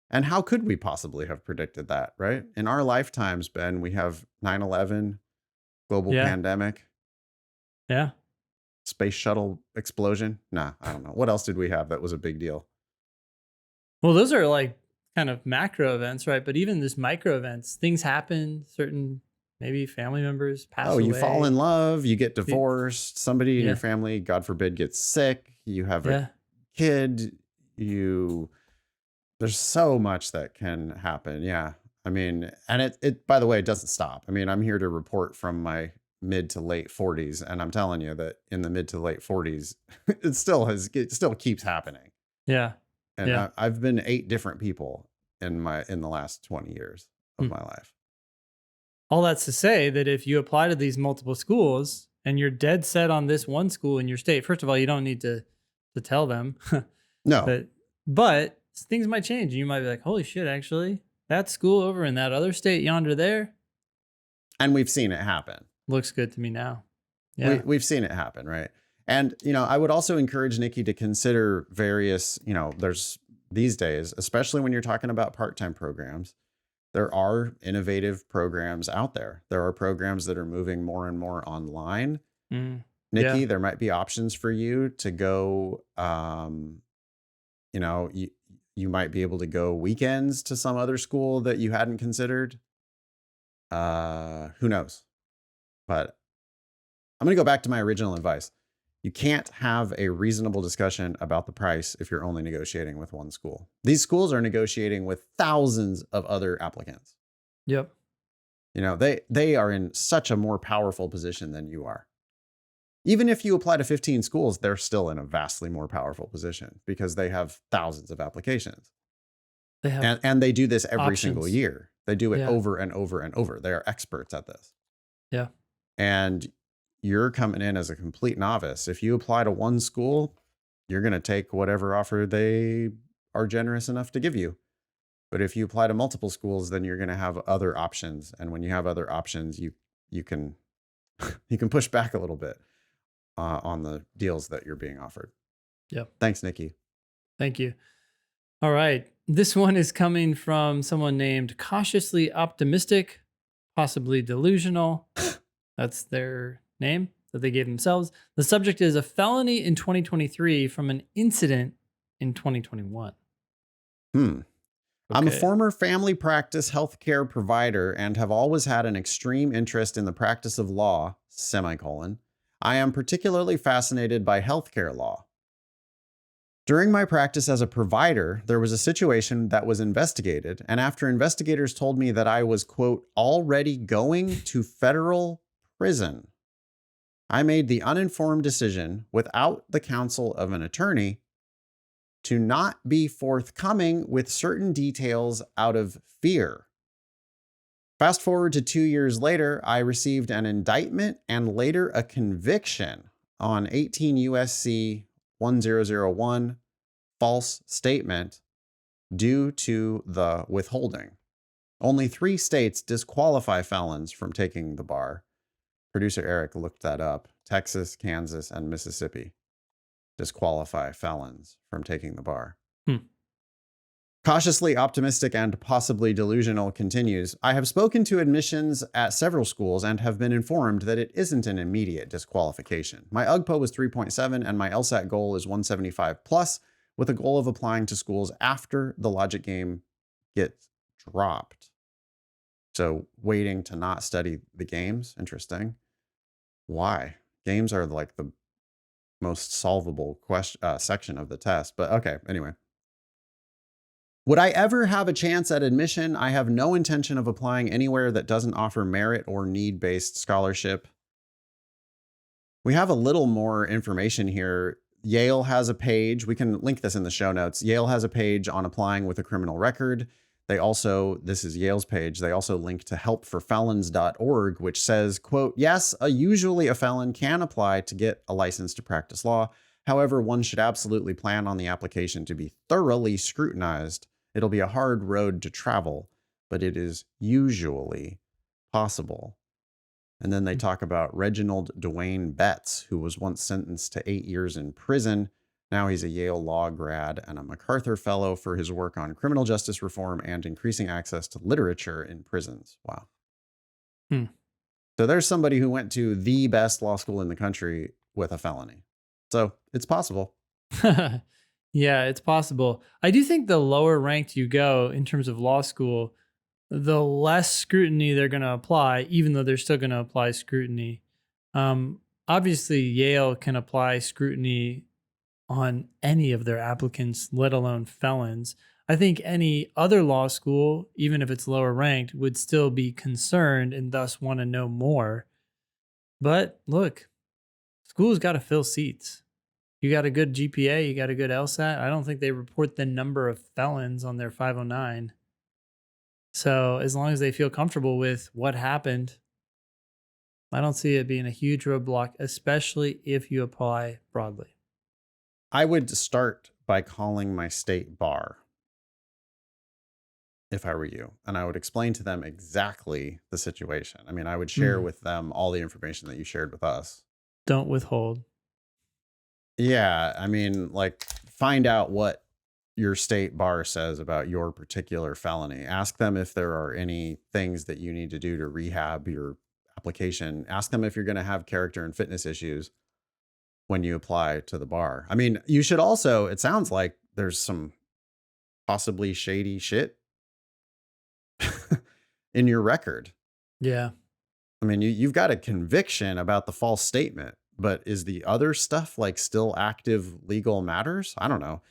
And how could we possibly have predicted that, right? In our lifetimes, Ben, we have 9/11, global Yeah. pandemic, Yeah. space shuttle explosion. Nah, I don't know. What else did we have that was a big deal? Well, those are like kind of macro events, right? But even this micro events, things happen, certain maybe family members pass Oh, you fall in away. love, you get Pe- divorced, somebody in your Yeah. family, God forbid, gets sick, you have a Yeah. kid, there's so much that can happen. Yeah. I mean, and it by the way, it doesn't stop. I mean, I'm here to report from my mid to late 40s, and I'm telling you that in the mid to late 40s, it still keeps happening. Yeah. And Yeah. I've been 8 different people in the last 20 years of Hmm. my life. All that's to say that if you apply to these multiple schools and you're dead set on this one school in your state, first of all, you don't need to tell them No. that, but things might change. And you might be like, holy shit, actually, that school over in that other state yonder there And we've seen it happen. looks good to me now. Yeah. We've seen it happen, right? And, I would also encourage Nikki to consider various, there's these days, especially when you're talking about part-time programs, there are innovative programs out there. There are programs that are moving more and more online. Mm. Nikki, Yeah. there might be options for you to go, you might be able to go weekends to some other school that you hadn't considered. Who knows? But I'm going to go back to my original advice. You can't have a reasonable discussion about the price if you're only negotiating with one school. These schools are negotiating with thousands of other applicants. Yep. They are in such a more powerful position than you are. Even if you apply to 15 schools, they're still in a vastly more powerful position because they have thousands of applications. They have And they do this every single options. year. They do it Yeah. over and over and over. They are experts at this. Yeah. And you're coming in as a complete novice. If you apply to one school, you're going to take whatever offer they are generous enough to give you. But if you apply to multiple schools, then you're going to have other options. And when you have other options, you can you can push back a little bit on the deals that you're being offered. Yep. Thanks, Nikki. Thank you. All right. This one is coming from someone named Cautiously Optimistic, possibly delusional. That's their name that they gave themselves. The subject is a felony in 2023 from an incident in 2021. I'm a Okay. former family practice healthcare provider and have always had an extreme interest in the practice of law, semicolon. I am particularly fascinated by healthcare law. During my practice as a provider, there was a situation that was investigated, and after investigators told me that I was, quote, already going to federal prison, I made the uninformed decision, without the counsel of an attorney, to not be forthcoming with certain details out of fear. Fast forward to 2 years later, I received an indictment and later a conviction on 18 USC 1001, false statement, due to the withholding. Only 3 states disqualify felons from taking the bar. Producer Eric looked that up. Texas, Kansas, and Mississippi disqualify felons from taking the bar. Cautiously optimistic and possibly delusional continues. I have spoken to admissions at several schools and have been informed that it isn't an immediate disqualification. My UGPA was 3.7 and my LSAT goal is 175 plus, with a goal of applying to schools after the logic game gets dropped. So waiting to not study the games. Interesting. Why? Games are like the most solvable section of the test. But okay, anyway. Would I ever have a chance at admission? I have no intention of applying anywhere that doesn't offer merit or need-based scholarship. We have a little more information here. Yale has a page. We can link this in the show notes. Yale has a page on applying with a criminal record. They also, this is Yale's page, they also link to helpforfelons.org, which says, quote, yes, usually a felon can apply to get a license to practice law. However, one should absolutely plan on the application to be thoroughly scrutinized. It'll be a hard road to travel, but it is usually possible. And then they talk about Reginald Dwayne Betts, who was once sentenced to 8 years in prison Now he's a Yale Law grad and a MacArthur Fellow for his work on criminal justice reform and increasing access to literature in prisons. Wow. Hmm. So there's somebody who went to the best law school in the country with a felony. So it's possible. Yeah, it's possible. I do think the lower ranked you go in terms of law school, the less scrutiny they're going to apply, even though they're still going to apply scrutiny. Obviously, Yale can apply scrutiny on any of their applicants, let alone felons. I think any other law school, even if it's lower ranked, would still be concerned and thus want to know more. But look, schools got to fill seats. You got a good GPA, you got a good LSAT. I don't think they report the number of felons on their 509. So as long as they feel comfortable with what happened, I don't see it being a huge roadblock, especially if you apply broadly. I would start by calling my state bar if I were you, and I would explain to them exactly the situation. I mean, I would share with them all the information that you shared with us. Don't withhold. Yeah, I mean, like, find out what your state bar says about your particular felony. Ask them if there are any things that you need to do to rehab your application. Ask them if you're going to have character and fitness issues when you apply to the bar. I mean, you should also, it sounds like there's some possibly shady shit in your record. Yeah. I mean, you've got a conviction about the false statement, but is the other stuff like still active legal matters? I don't know.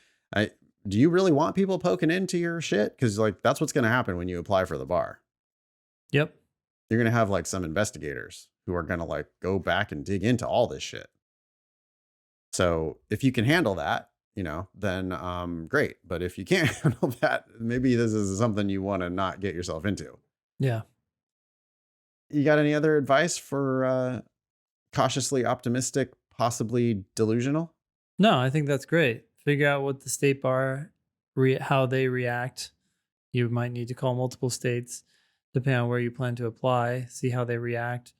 Do you really want people poking into your shit? Because like that's what's going to happen when you apply for the bar. Yep. You're going to have like some investigators who are going to like go back and dig into all this shit. So if you can handle that, you know, then great. But if you can't handle that, maybe this is something you want to not get yourself into. Yeah. You got any other advice for cautiously optimistic, possibly delusional? No, I think that's great. Figure out what the state bar, how they react. You might need to call multiple states, depending on where you plan to apply, see how they react,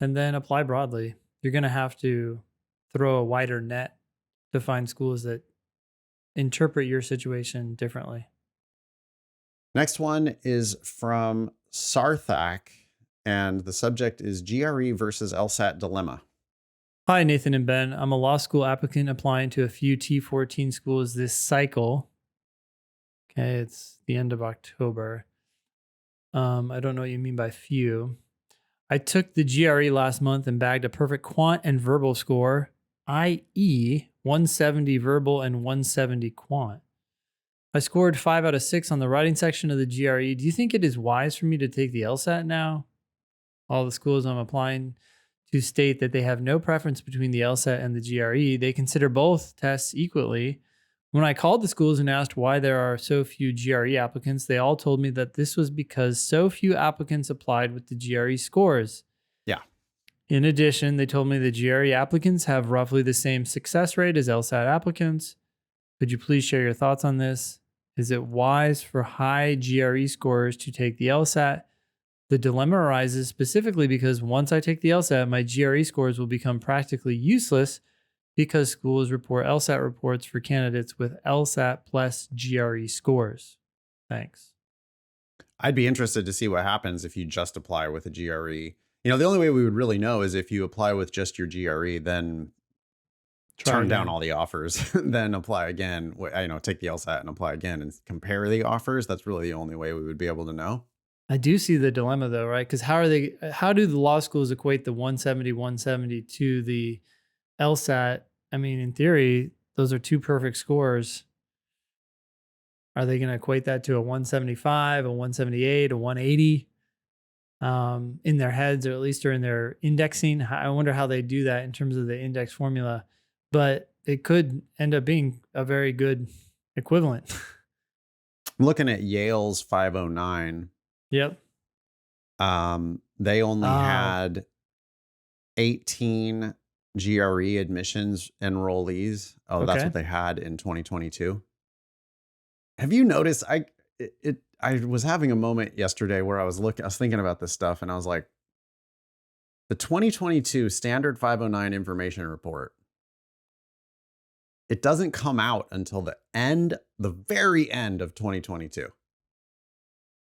and then apply broadly. You're going to have to throw a wider net to find schools that interpret your situation differently. Next one is from Sarthak, and the subject is GRE versus LSAT dilemma. Hi, Nathan and Ben. I'm a law school applicant applying to a few T14 schools this cycle. Okay, it's the end of October. I don't know what you mean by few. I took the GRE last month and bagged a perfect quant and verbal score, i.e. 170 verbal and 170 quant. I scored 5 out of 6 on the writing section of the GRE. Do you think it is wise for me to take the LSAT now? All the schools I'm applying to state that they have no preference between the LSAT and the GRE. They consider both tests equally. When I called the schools and asked why there are so few GRE applicants, they all told me that this was because so few applicants applied with the GRE scores. Yeah. In addition, they told me the GRE applicants have roughly the same success rate as LSAT applicants. Could you please share your thoughts on this? Is it wise for high GRE scores to take the LSAT? The dilemma arises specifically because once I take the LSAT, my GRE scores will become practically useless because schools report LSAT reports for candidates with LSAT plus GRE scores. Thanks. I'd be interested to see what happens if you just apply with a GRE. You know, the only way we would really know is if you apply with just your GRE, then turn down all the offers, then apply again. You know, take the LSAT and apply again and compare the offers. That's really the only way we would be able to know. I do see the dilemma though, right? Because how do the law schools equate the 170 to the LSAT? I mean, in theory, those are two perfect scores. Are they going to equate that to a 175, a 178, a 180 in their heads, or at least during their indexing? I wonder how they do that in terms of the index formula, but it could end up being a very good equivalent. I'm looking at Yale's 509. Yep. They only had 18 GRE admissions enrollees. Oh, that's what they had in 2022. Have you noticed? I was having a moment yesterday where I was thinking about this stuff, and I was like, the 2022 standard 509 information report it doesn't come out until the very end of 2022.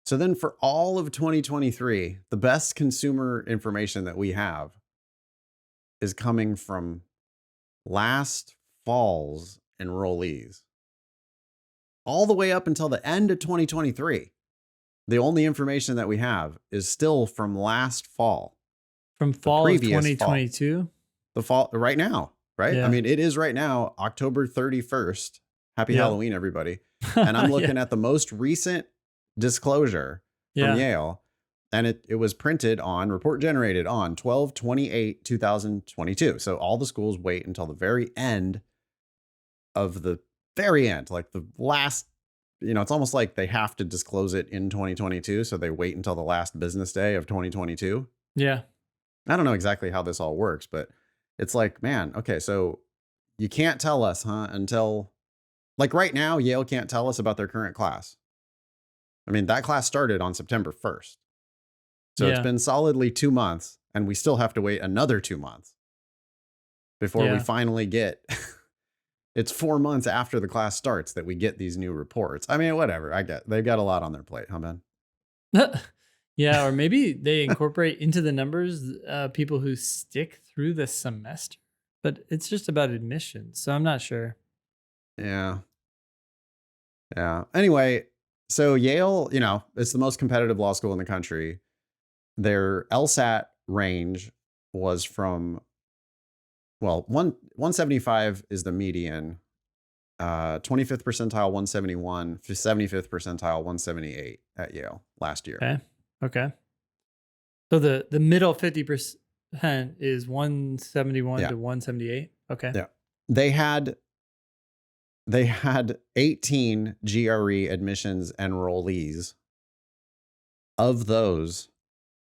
So then for all of 2023, the best consumer information that we have is coming from last fall's enrollees. All the way up until the end of 2023, the only information that we have is still from last fall. From fall of 2022? The fall right now, right? Yeah. I mean, it is right now, October 31st. Happy Halloween, everybody. And I'm looking at the most recent disclosure from Yale, and it was printed on, report generated on 12/28/2022. So all the schools wait until the very end of the very end, like the last, it's almost like they have to disclose it in 2022. So they wait until the last business day of 2022. Yeah. I don't know exactly how this all works, but it's like, man, okay, so you can't tell us, until like right now, Yale can't tell us about their current class. I mean, that class started on September 1st. So it's been solidly 2 months, and we still have to wait another 2 months before we finally get, it's 4 months after the class starts that we get these new reports. I mean, whatever, they've got a lot on their plate, huh, Ben? Yeah, or maybe they incorporate into the numbers people who stick through the semester, but it's just about admissions, so I'm not sure. Yeah. Anyway, so Yale, it's the most competitive law school in the country. Their LSAT range was from, 175 is the median, 25th percentile 171, 75th percentile 178 at Yale last year. Okay. So the middle 50% is 171 to 178. Okay. Yeah. They had 18 GRE admissions enrollees. Of those,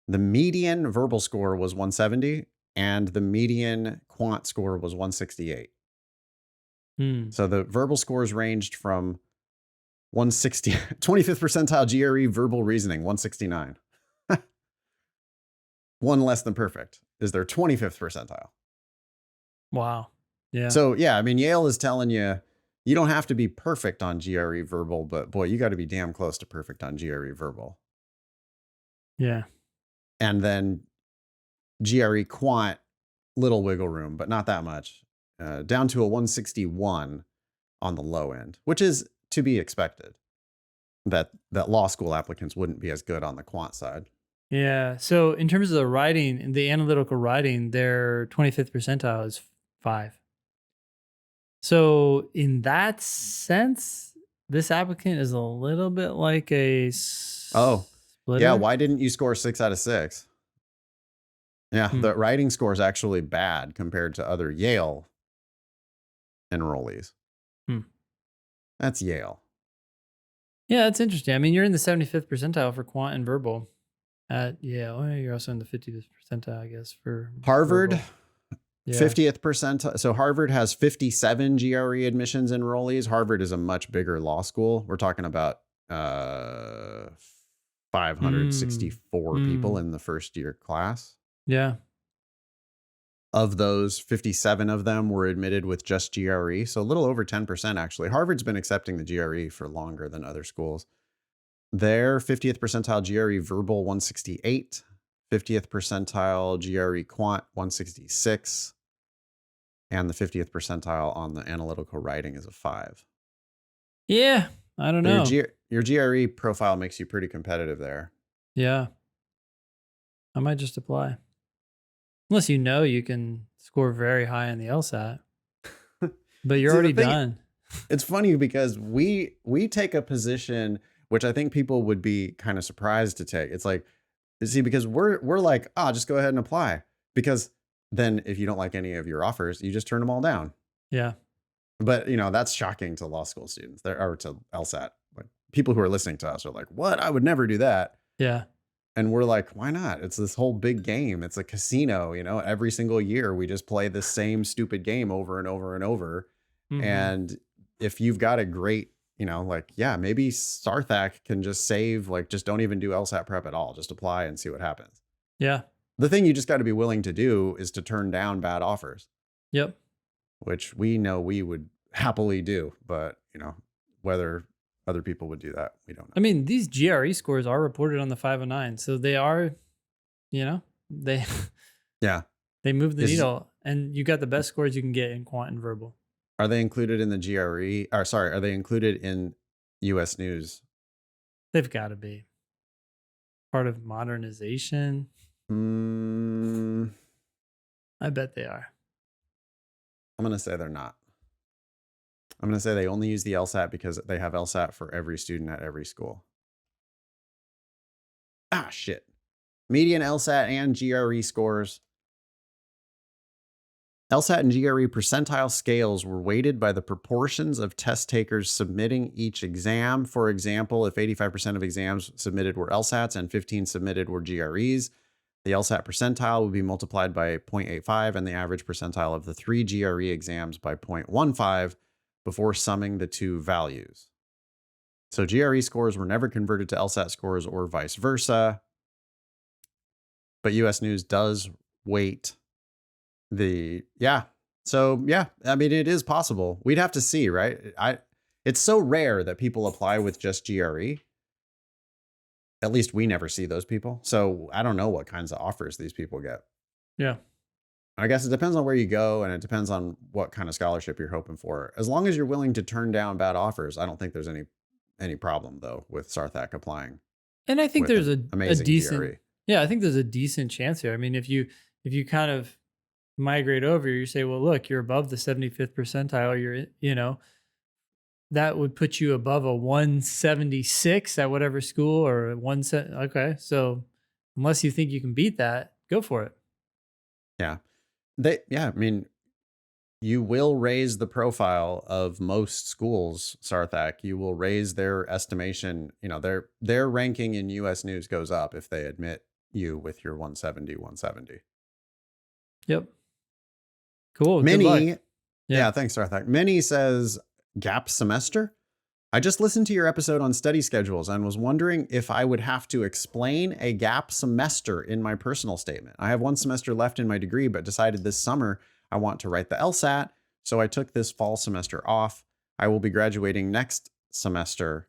the median verbal score was 170 and the median quant score was 168. So the verbal scores ranged from 160, 25th percentile GRE verbal reasoning, 169. One less than perfect is their 25th percentile. Wow. Yeah. So yeah, I mean, Yale is telling you, you don't have to be perfect on GRE verbal, but boy, you got to be damn close to perfect on GRE verbal. Yeah. And then GRE quant, little wiggle room, but not that much. Down to a 161 on the low end, which is to be expected. That law school applicants wouldn't be as good on the quant side. Yeah. So in terms of the writing, the analytical writing, their 25th percentile is 5. So in that sense, this applicant is a little bit like a splitter. Yeah. Why didn't you score 6 out of 6? Yeah. The writing score is actually bad compared to other Yale enrollees. That's Yale. Yeah, that's interesting. I mean, you're in the 75th percentile for quant and verbal at Yale. You're also in the 50th percentile, I guess, for Harvard. 50th percentile. So Harvard has 57 GRE admissions enrollees. Harvard is a much bigger law school. We're talking about 564 people in the first year class. Yeah. Of those, 57 of them were admitted with just GRE. So a little over 10%, actually. Harvard's been accepting the GRE for longer than other schools. Their 50th percentile GRE verbal 168, 50th percentile GRE quant 166, and the 50th percentile on the analytical writing is a 5. Yeah, I don't know. Your GRE profile makes you pretty competitive there. Yeah. I might just apply. Unless you can score very high on the LSAT. But you're already done. It's funny because we take a position which I think people would be kind of surprised to take. It's like, see, because we're like, just go ahead and apply. Because then if you don't like any of your offers, you just turn them all down. Yeah. But, that's shocking to law school students or to LSAT. Like, people who are listening to us are like, what? I would never do that. Yeah. And we're like, why not? It's this whole big game. It's a casino, every single year we just play the same stupid game over and over and over. And if you've got a great, maybe Sarthak can just save, just don't even do LSAT prep at all. Just apply and see what happens. Yeah. The thing you just got to be willing to do is to turn down bad offers. Yep. Which we know we would happily do. But, whether other people would do that, we don't know. I mean, these GRE scores are reported on the 509, so they are, they Yeah. they move the Is needle, and you got the best scores you can get in quant and verbal. Are they included in the GRE? Or sorry, are they included in US News? They've got to be part of modernization. I'm I bet they are. going to say they're not. I'm going to say they only use the LSAT because they have LSAT for every student at every school. Ah, shit. Median LSAT and GRE scores. LSAT and GRE percentile scales were weighted by the proportions of test takers submitting each exam. For example, if 85% of exams submitted were LSATs and 15 submitted were GREs, the LSAT percentile would be multiplied by 0.85 and the average percentile of the 3 GRE exams by 0.15 before summing the two values. So GRE scores were never converted to LSAT scores or vice versa. But US News does weight So yeah, I mean, it is possible. We'd have to see, right? It's so rare that people apply with just GRE. At least we never see those people. So I don't know what kinds of offers these people get. Yeah. I guess it depends on where you go, and it depends on what kind of scholarship you're hoping for. As long as you're willing to turn down bad offers, I don't think there's any problem though with Sarthak applying. And I think there's a decent GRE. Yeah, I think there's a decent chance here. I mean, if you kind of migrate over, you say, well, look, you're above the 75th percentile, that would put you above a 176 at whatever school or okay. So unless you think you can beat that, go for it. Yeah. I mean, you will raise the profile of most schools, Sarthak. You will raise their estimation. Their ranking in US News goes up if they admit you with your 170. Yep. Cool. Minnie, good luck. Yeah, thanks, Sarthak. Minnie says, gap semester? I just listened to your episode on study schedules and was wondering if I would have to explain a gap semester in my personal statement. I have one semester left in my degree, but decided this summer I want to write the LSAT, so I took this fall semester off. I will be graduating next semester,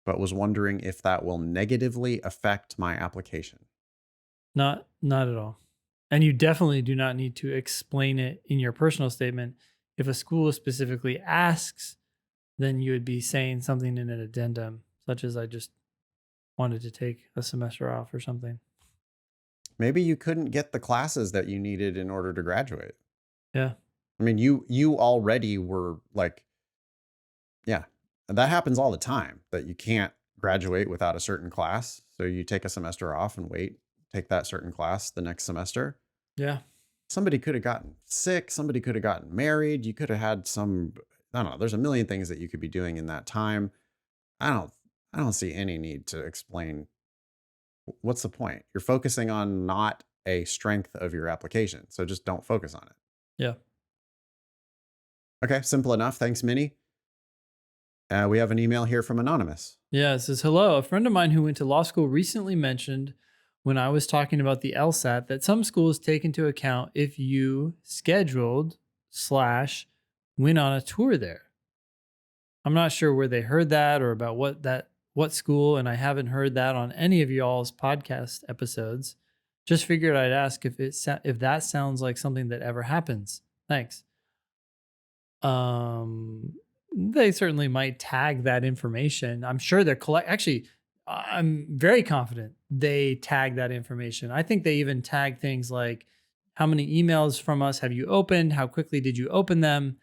but was wondering if that will negatively affect my application. Not at all. And you definitely do not need to explain it in your personal statement. If a school specifically asks, then you would be saying something in an addendum, such as I just wanted to take a semester off or something. Maybe you couldn't get the classes that you needed in order to graduate. Yeah. I mean, you already were like, yeah, that happens all the time, that you can't graduate without a certain class. So you take a semester off and take that certain class the next semester. Yeah. Somebody could have gotten sick. Somebody could have gotten married. You could have had I don't know. There's a million things that you could be doing in that time. I don't see any need to explain. What's the point? You're focusing on not a strength of your application. So just don't focus on it. Yeah. Okay. Simple enough. Thanks, Minnie. We have an email here from Anonymous. Yeah. It says, hello. A friend of mine who went to law school recently mentioned when I was talking about the LSAT that some schools take into account if you scheduled / went on a tour there. I'm not sure where they heard that or about what school, and I haven't heard that on any of y'all's podcast episodes. Just figured I'd ask if that sounds like something that ever happens. Thanks. They certainly might tag that information. I'm sure they're actually, I'm very confident they tag that information. I think they even tag things like how many emails from us have you opened? How quickly did you open them?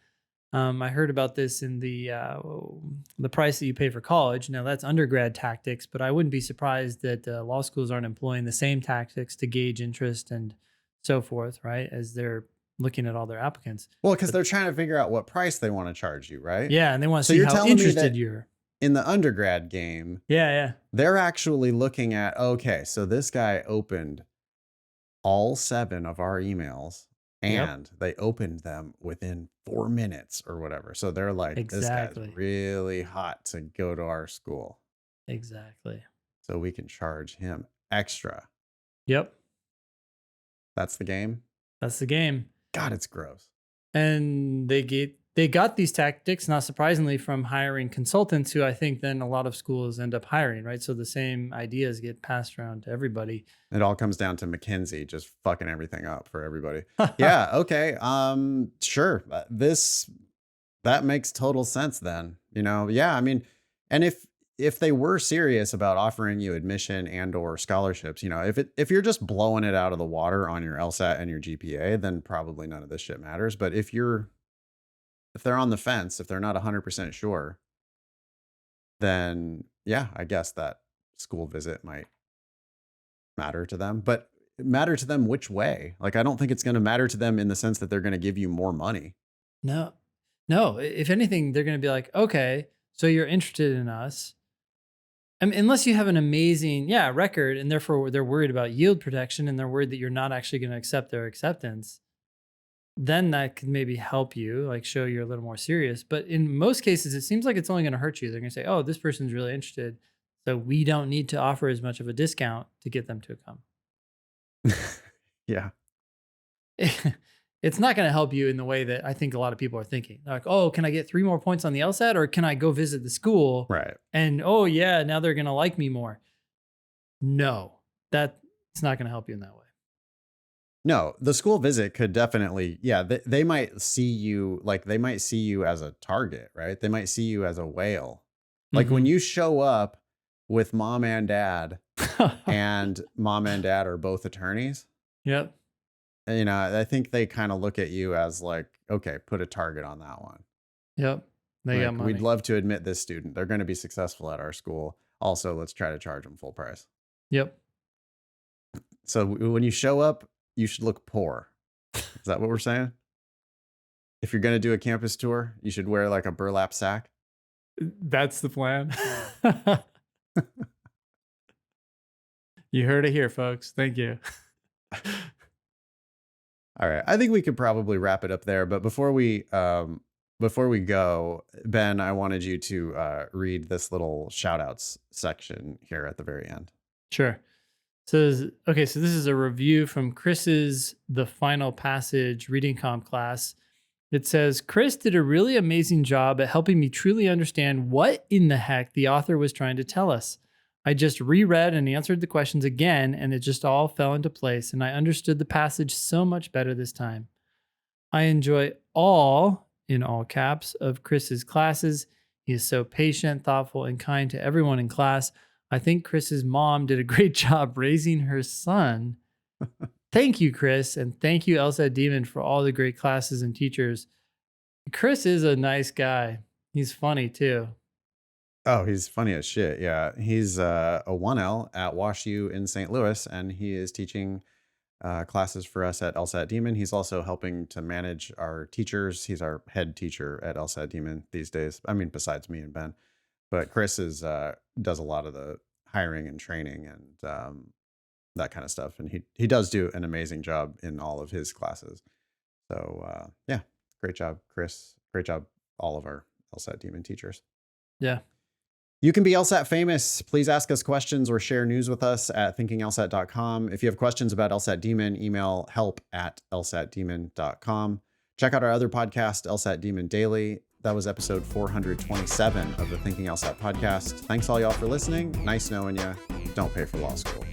I heard about this in the price that you pay for college. Now that's undergrad tactics, but I wouldn't be surprised that law schools aren't employing the same tactics to gauge interest and so forth, right? As they're looking at all their applicants. Well, because they're trying to figure out what price they want to charge you, right? Yeah, and they want to see how interested you're. In the undergrad game, they're actually looking at, okay, so this guy opened all 7 of our emails. And they opened them within 4 minutes or whatever. So they're like, This guy's really hot to go to our school. Exactly. So we can charge him extra. Yep. That's the game? That's the game. God, it's gross. And they get they got these tactics, not surprisingly, from hiring consultants who I think then a lot of schools end up hiring, right? So the same ideas get passed around to everybody. It all comes down to McKinsey just fucking everything up for everybody. Yeah. Okay. Sure. That makes total sense then, Yeah. I mean, and if they were serious about offering you admission and or scholarships, if you're just blowing it out of the water on your LSAT and your GPA, then probably none of this shit matters. But if they're on the fence, if they're not 100% sure, then yeah, I guess that school visit might matter to them. But matter to them which way? Like, I don't think it's going to matter to them in the sense that they're going to give you more money. No. If anything, they're going to be like, okay, so you're interested in us. I mean, unless you have an amazing, record, and therefore they're worried about yield protection and they're worried that you're not actually going to accept their acceptance, then that could maybe help you, like show you're a little more serious. But in most cases, it seems like it's only going to hurt you. They're going to say, oh, this person's really interested, so we don't need to offer as much of a discount to get them to come. Yeah. It's not going to help you in the way that I think a lot of people are thinking. They're like, oh, can I get 3 more points on the LSAT, or can I go visit the school? Right. And oh yeah, now they're going to like me more. No, that's not going to help you in that way. No, the school visit could definitely, they might see you, like they might see you as a target, right? They might see you as a whale. Like when you show up with mom and dad and mom and dad are both attorneys. Yep. I think they kind of look at you as like, okay, put a target on that one. Yep. They got money. We'd love to admit this student. They're going to be successful at our school. Also, let's try to charge them full price. Yep. So when you show up, you should look poor. Is that what we're saying? If you're going to do a campus tour, you should wear like a burlap sack. That's the plan. You heard it here, folks. Thank you. All right. I think we could probably wrap it up there. But before we go, Ben, I wanted you to read this little shout outs section here at the very end. Sure. So this is a review from Chris's The Final Passage reading comp class. It says, Chris did a really amazing job at helping me truly understand what in the heck the author was trying to tell us. I just reread and answered the questions again, and it just all fell into place, and I understood the passage so much better this time. I enjoy all, in all caps, of Chris's classes. He is so patient, thoughtful, and kind to everyone in class. I think Chris's mom did a great job raising her son. Thank you, Chris, and thank you, LSAT Demon, for all the great classes and teachers. Chris is a nice guy. He's funny, too. Oh, he's funny as shit. Yeah. He's a 1L at WashU in St. Louis, and he is teaching classes for us at LSAT Demon. He's also helping to manage our teachers. He's our head teacher at LSAT Demon these days. I mean, besides me and Ben. But Chris does a lot of the hiring and training and that kind of stuff. And he does do an amazing job in all of his classes. So, great job, Chris. Great job, all of our LSAT Demon teachers. Yeah. You can be LSAT famous. Please ask us questions or share news with us at thinkinglsat.com. If you have questions about LSAT Demon, email help@lsatdemon.com. Check out our other podcast, LSAT Demon Daily. That was episode 427 of the Thinking LSAT podcast. Thanks all y'all for listening. Nice knowing you. Don't pay for law school.